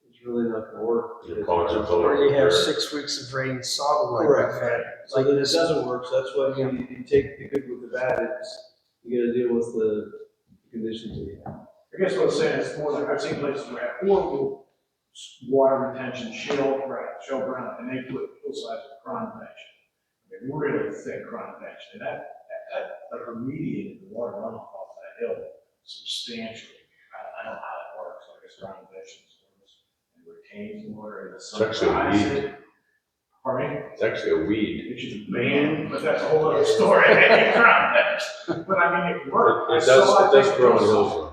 it's really not gonna work. Your ponds are full Or of you have dirt. 6 weeks of rain solid like Correct. that. So then it doesn't work, so that's why you take the good with the bad, you gotta deal with the conditions that you have. I guess what I'm saying is more like, I've seen places where have horrible water retention, shale ground, and they put hillsides with crown vention. I mean, really thick crown vention, and that like remediated the water runoff off that hill substantially. I don't know how that works, I guess crown vention and retains water and the sun. It's actually a rises. weed. Pardon me? It's actually a weed. It should be banned, but that's a whole other story. Crown vention. But I mean, it worked. It does grow in hills though.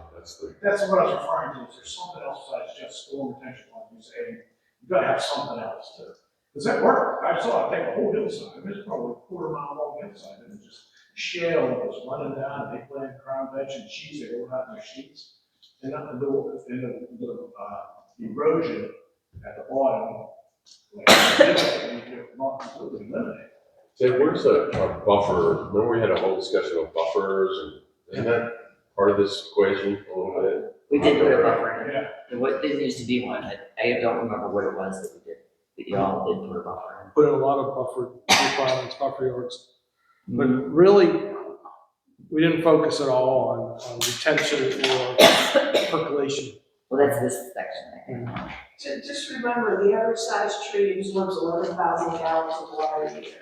That's what I was referring to, is there's something else besides just storm retention ponds, you say, you've gotta have something else to, does that work? I saw it take a whole hillside, I mean, it's probably a quarter-mile long hillside, and it just shale that was running down, and they planted crown vetch and cheese, they rolled out in their sheets. And nothing to do with, the erosion at the bottom, like, you not completely eliminated. Say, where's our buffer? Remember we had a whole discussion of buffers and isn't that part of this equation a little bit? We did put a buffer in. Yeah. There used to be one, I don't remember what it was that we did, but y'all did put a buffer Put in a lot of buffer requirements, buffer yards. But in. really, we didn't focus at all on retention or percolation. Well, that's this section, I think. Just remember, the average size tree absorbs 11,000 gallons of water a year.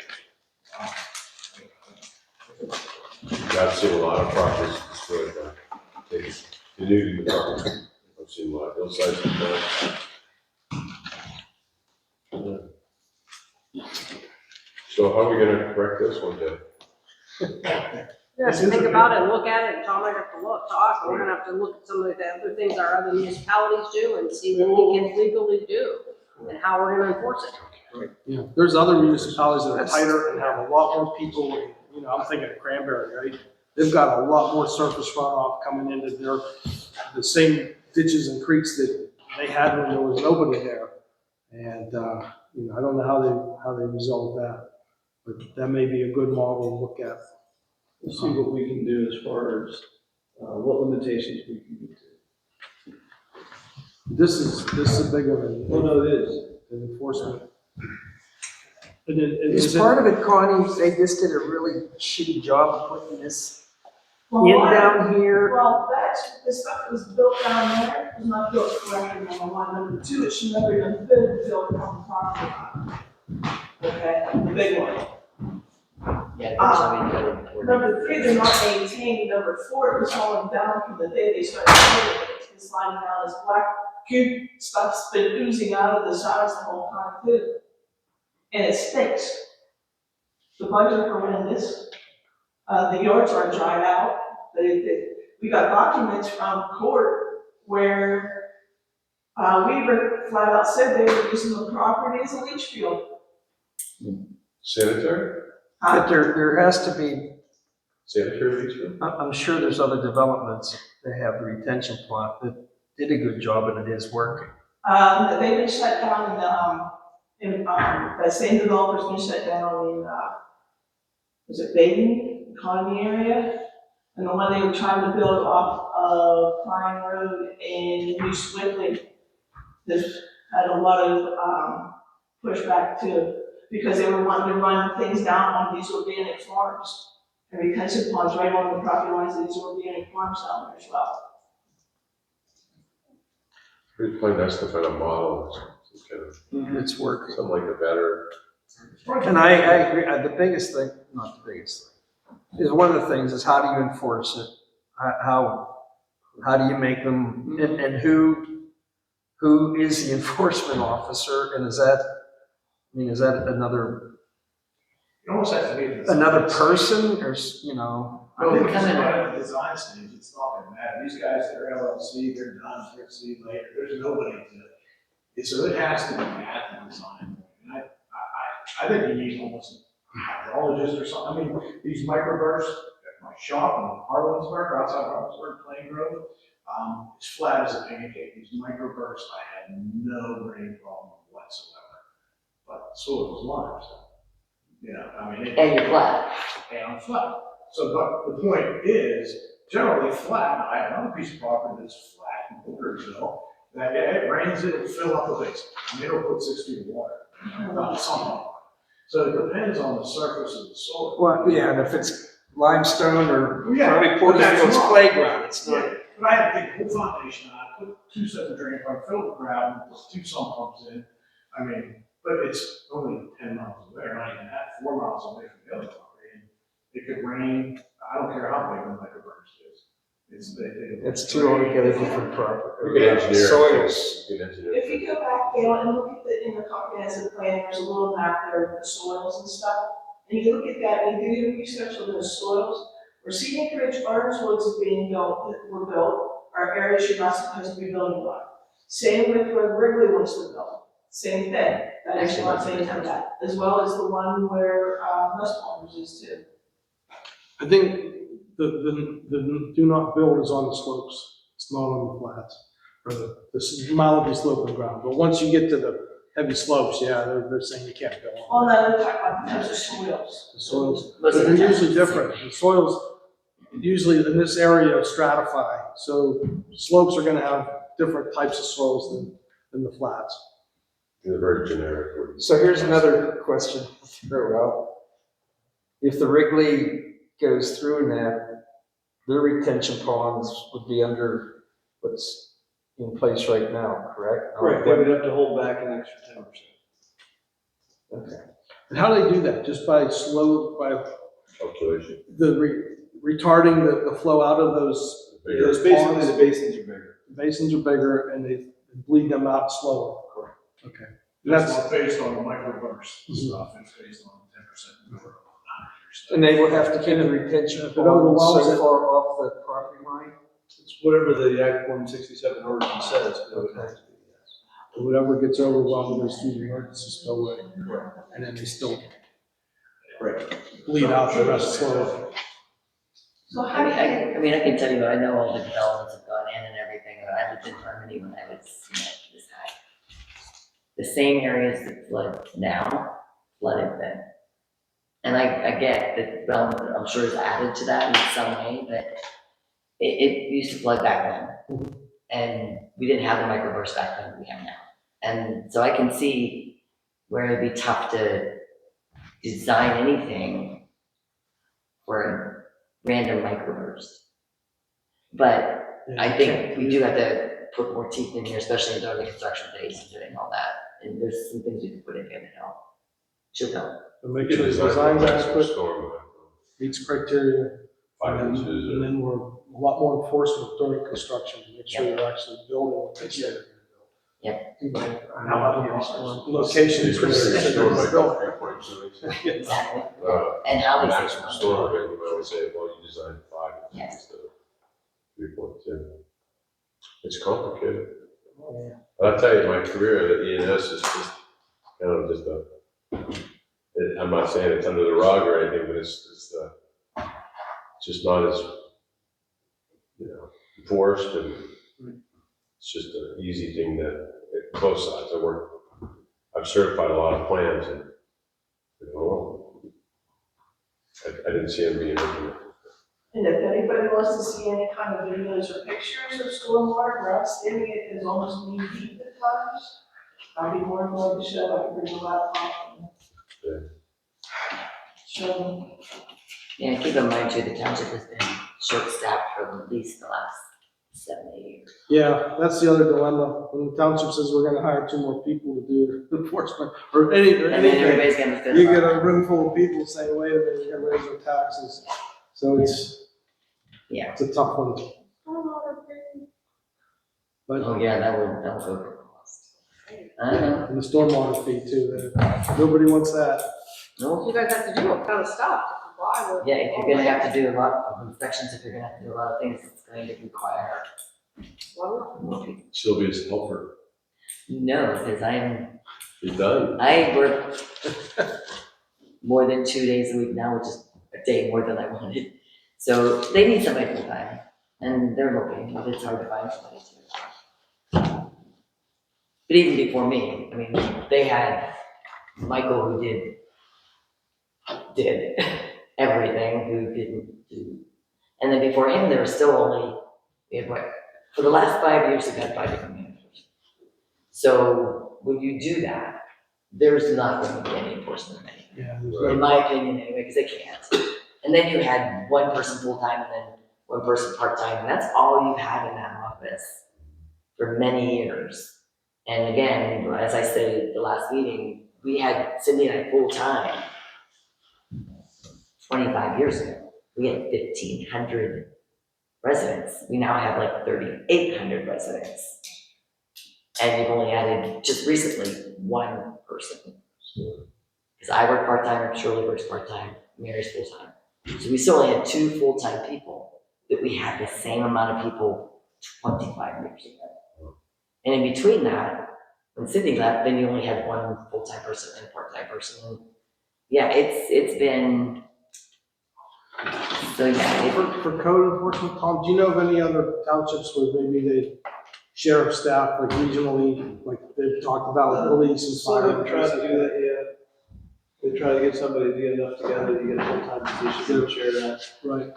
I've seen a lot of properties destroyed by taking, denuding the property. I've seen a lot of hillsides like that. So how are we gonna correct this one then? Yeah, so think about it, look at it, and Tom might have to talk, we're gonna have to look at some of the other things our other municipalities do and see what we can legally do and how we're gonna enforce it. Yeah, there's other municipalities that are tighter and have a lot more people, you know, I'm thinking of Cranberry, right? They've got a lot more surface runoff coming into the same ditches and creeks that they had when there was nobody there. And, you know, I don't know how they resolve that, but that may be a good model to look at. We'll see what we can do as far as, what limitations we can get to. This is a big one. Oh, no, it is. An enforcement. Is part of it, Connie, they just did a really shitty job of putting this Well, in one- down here? Well, the stuff that was built down there was not built correctly, number one. Number two, it should never have been built on the property line. Okay, the big one. Yeah, that's how we do it. Number three, they're not maintained. Number four, it was falling down from the day they started building it. It's been sliding down. This black cube stuff's been oozing out of the sides the whole time too. And it stinks. The bugs are horrendous. The yards are dried out. We got documents from court where Weaver flat out said they were using the property as a leach field. Sanitary? But there has to be, Sanitary leach field? I'm sure there's other developments that have the retention plant that did a good job and it is working. They've been shut down that same developer's been shut down in, was it Baden, Connie area? And the one they were trying to build off of Klein Road in New Swiftly, this had a lot of, pushback too, because they were wanting to run things down on these organic farms. And retention ponds right on the property lines of these organic farms down there as well. Pretty plain, that's the kind of model, some kind of, It's working. something like a better, And I agree, the biggest thing, not the biggest thing, is one of the things is how do you enforce it? How do you make them, and who is the enforcement officer, and is that another It almost has to be. person, or, you know? I think it's at the design stage, it's not gonna matter. These guys, they're LLC, they're done, they're see later, there's nobody to, so it has to be at the design. And I think you need almost a hydrologist or something. I mean, these microbursts at my shop in Harlansburg, outside Harlansburg, Plain Grove, as flat as a pancake. These microbursts, I had no rain problem whatsoever. But soil was lime, so, you know, I mean. And you're flat. And I'm flat. So, but the point is, generally flat, I have another piece of property that's flat in Bookersville, that it rains, it'll fill up the basement. I mean, it'll put 6 feet of water, about something. So it depends on the surface of the soil. Well, yeah, and if it's limestone or Yeah, probably but that's Porterfield's wrong. playground, it's not. Yeah, but I had to dig a whole foundation, I put 2 sets of drain pipe, filled the ground, put 2 sump pumps in. I mean, but it's only 10 miles away, or not even that, 4 miles away from the other property. And it could rain, I don't care how big the microburst is. It's two altogether different property. we can engineer. Soils. We can engineer. If you go back, Gail, and look at in the comprehensive plan, there's a little map there of the soils and stuff. And you look at that and you do your research on those soils, where Scenic Ridge Orange Woods is being built, that were built, are areas you're not supposed to be building on. Same with where Wrigley wants to build, same thing, that is not saying that, as well as the one where, West Palmers is too. I think the do not build is on the slopes, it's not on the flats, or the mildly sloping ground. But once you get to the heavy slopes, yeah, they're saying you can't build on. Well, now they're talking about the types of soils. The soils, Most of the they're time. usually different. The soils, usually in this area stratify, so slopes are gonna have different types of soils than the flats. They're very generic. So here's another question to throw out. If the Wrigley goes through and that, their retention ponds would be under what's in place right now, correct? Correct, they would have to hold back an extra 10%. Okay. And how do they do that? Just by Calculation. retarding the flow out of those Bigger. It's basically ponds? the basins are bigger. Basins are bigger and they bleed them out slower. Correct. Okay. That's That's, not based on the microburst stuff, it's based on 10% over 100 years. And they would have to keep the retention If it pond overwhelms so it- far off the property line? It's whatever the Act 167 ordinance says, but it would have to be, yes. whatever gets overwhelmed goes through the emergency spillway. And then they still bleed out the rest slowly. So how do you, I mean, I can tell you, I know all the developments have gone in and everything, but I lived in Harmony when I was, this high. The same areas that flood now, flooded then. And I get that development, I'm sure is added to that in some way, but it used to flood back then. And we didn't have the microburst back then that we have now. And so I can see where it'd be tough to design anything for a random microburst. But I think we do have to put more teeth in here, especially during the construction phase and doing all that. And there's some things we can put in here to help. Should help. And make sure the design adequate, meets criteria. 5 And inches. and then we're a lot more enforcement during construction, to make sure you're actually building what they say you're gonna build. How about the storm? Locations. It's where storm it's like built. 3.2 inches. Exactly. Uh, And how they. Maximum storm event, you might always say, well, you designed 5 Yes. instead of 3.2. It's complicated. Yeah. But I tell you, my career at ENS is just kind of just I'm not saying it's under the rug or anything, but it's just not as, enforced, and it's just an easy thing that, both sides, I've certified a lot of plans, and, I didn't see them being implemented. and if anybody wants to see any kind of videos or pictures of stormwater, we're outstanding it is almost knee deep at times. I'd be more than willing to show, I can bring a laptop and show them. Yeah, keep in mind too, the township has been short-staffed for at least the last 7, 8 years. Yeah, that's the other dilemma. When the township says we're gonna hire 2 more people to do enforcement, or anything, And then everybody's gonna fit. you get a room full of people saying, wait a minute, you're gonna raise our taxes. So it's a tough one. But, Oh, yeah, that would go for cost. I know. and the stormwater fee too, nobody wants that. No, You guys have to do what kind of stuff to comply with. yeah, if you're gonna have to do a lot of inspections, if you're gonna have to do a lot of things, it's going to require more people. Sylvia's helper, No, because you're done. I work more than 2 days a week now, which is a day more than I wanted. So they need somebody full time, and they're looking, but it's hard to find somebody to. But even before me, I mean, they had Michael who did everything, who didn't do. And then before him, there was still only, for the last 5 years, we've had 5 different managers. So when you do that, there's not going to be any enforcement of anything. Yeah, In my opinion anyway, because they can't. And then you had one person full-time and then one person part-time, and that's all you've had in that office for many years. And again, as I said at the last meeting, we had Cindy and I full-time 25 years ago. We had 1,500 residents. We now have like 3,800 residents. And you've only added, just recently, 1 person. Because I work part-time, Shirley works part-time, Mary's full-time. So we still only had 2 full-time people, but we had the same amount of people 25 years ago. And in between that, when Cindy left, then you only had 1 full-time person and a part-time person. And yeah, it's been, so yeah. For code enforcement, Tom, do you know of any other townships where maybe they sheriff staff, like regionally, like they've talked about with police and Some fire? of them try to do that, yeah. They try to get somebody to get enough together to get a full-time position and share that. Right.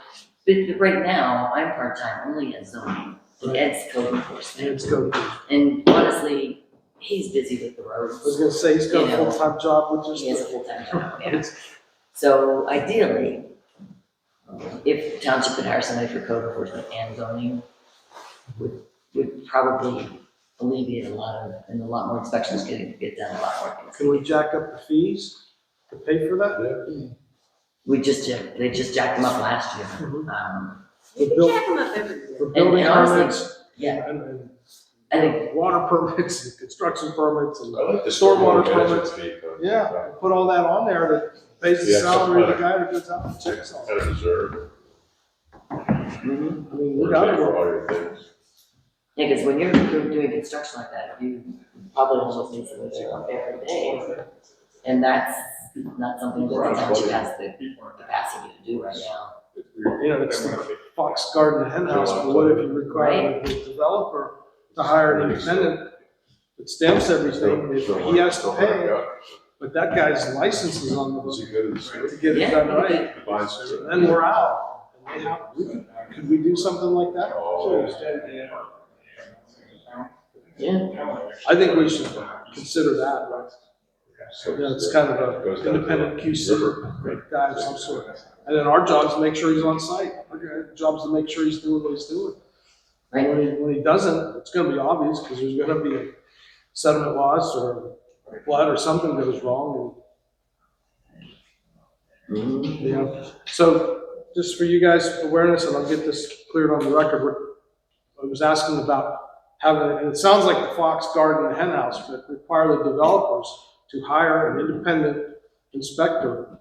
But right now, I'm part-time only at zoning, and Ed's code enforcement. It's good. And honestly, he's busy with the I was roads. gonna say, he's got You a know, full-time job with just. He has a full-time job, yeah. So ideally, if township could hire somebody for code enforcement and zoning, would probably alleviate a lot more inspections get done, a lot more things. Can we jack up the fees to pay for that? They just jacked them up last year. Mhm. You can jack them up every year. For building honestly, permits. yeah. And I think, water permits, and construction permits, and, I like the Stormwater stormwater permits. management fee. yeah, put all that on there that pays the Yeah, salary of the something guy that goes out and checks on it. Kind of deserve. I mean, we Or gotta pay for work. all your things. yeah, because when you're doing construction like that, you probably almost need somebody there every day. And that's not something that the township has the capacity to do right now. You know, it's the Fox Garden hen house, but what if you require the developer to hire an independent that stamps everything, if he has to pay, but that guy's license is on the Is hook he good at the street? to get it done right, Buys it. and then we're out. And they have, could we do something like that? Oh. Yeah. I think we should consider that, right? So Yeah, it's kind of goes an down to independent the QC river. guy of some sort. And then our job's to make sure he's on site. Our job's to make sure he's doing what he's doing. Right. When he doesn't, it's gonna be obvious, because there's gonna be a sediment loss or flood or something goes wrong. And, you know, so just for you guys' awareness, and I'll get this cleared on the record, I was asking about having, and it sounds like the Fox Garden hen house, but require the developers to hire an independent inspector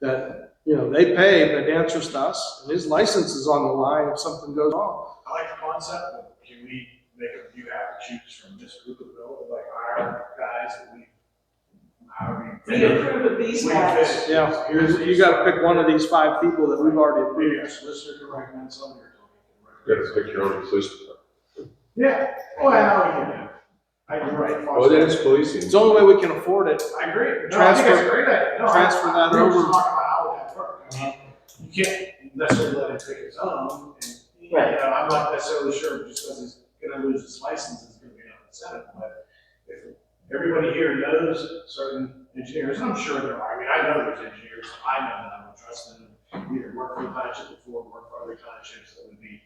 that, you know, they pay, but answers to us, and his license is on the line if something goes wrong. I like the concept, but can we make a few have to choose from this group of people, like our guys that we, how we. We approve of these guys. Yeah, you gotta pick one of these 5 people that we've already Maybe approved. a solicitor can recommend somebody or You gotta pick your own police department. Yeah, well, yeah. I agree, right. Oh, that is policing. It's the only way we can afford it. I agree. No, I think that's a great idea. No, Transfer that we were just over. talking about how that works. I mean, you can't necessarily let him take his own, and, you know, Right. I'm not necessarily sure just because he's gonna lose his license, it's gonna be an incentive, but if everybody here knows certain engineers, and I'm sure there are, I mean, I know there's engineers, I know that I don't trust them, either work for the township before, work for other townships, that would be,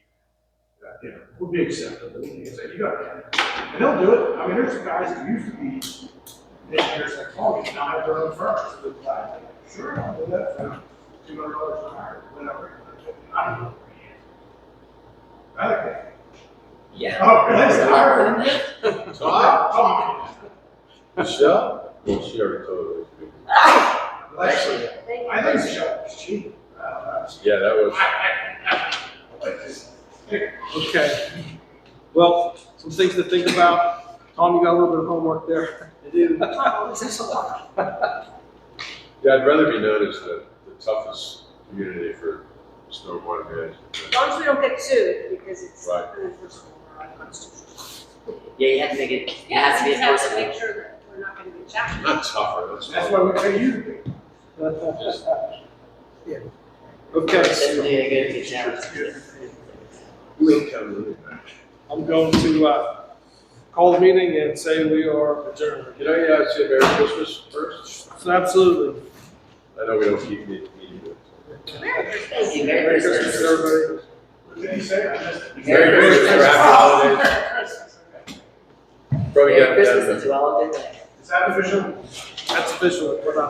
you know, would be acceptable. You can say, you got it. And they'll do it. I mean, there's some guys that used to be engineers that call me, now have their own firms. Sure, I'll do that for $200 an hour, whatever. I don't know. Okay. Yeah. Oh, that's hard. Tom. Michelle? Well, she already told us. Actually, Thank you. I think the show was cheap. Yeah, that was. Okay. Well, some things to think about. Tom, you got a little bit of homework there. I do. Yeah, I'd rather be known as the toughest community for stormwater management. As long as we don't get sued, because it's Right. unenforceable or unconstitutional. Yeah, you have to make it, it Yeah, has to we be have to enforceable. make sure that we're not gonna get charged. Not tougher, that's. That's why we pay you to be. Okay, Definitely a good challenge. You ain't coming in. I'm going to call the meeting and say we are adjourned. Can I say Merry Christmas first? So absolutely. I know we don't keep meeting. Thank you, Merry Merry Christmas. Christmas, everybody. What did you say? I missed it. Merry Christmas or Happy Holidays. Probably Merry got Christmas that. to all, good night. Is that official? That's official. We're not.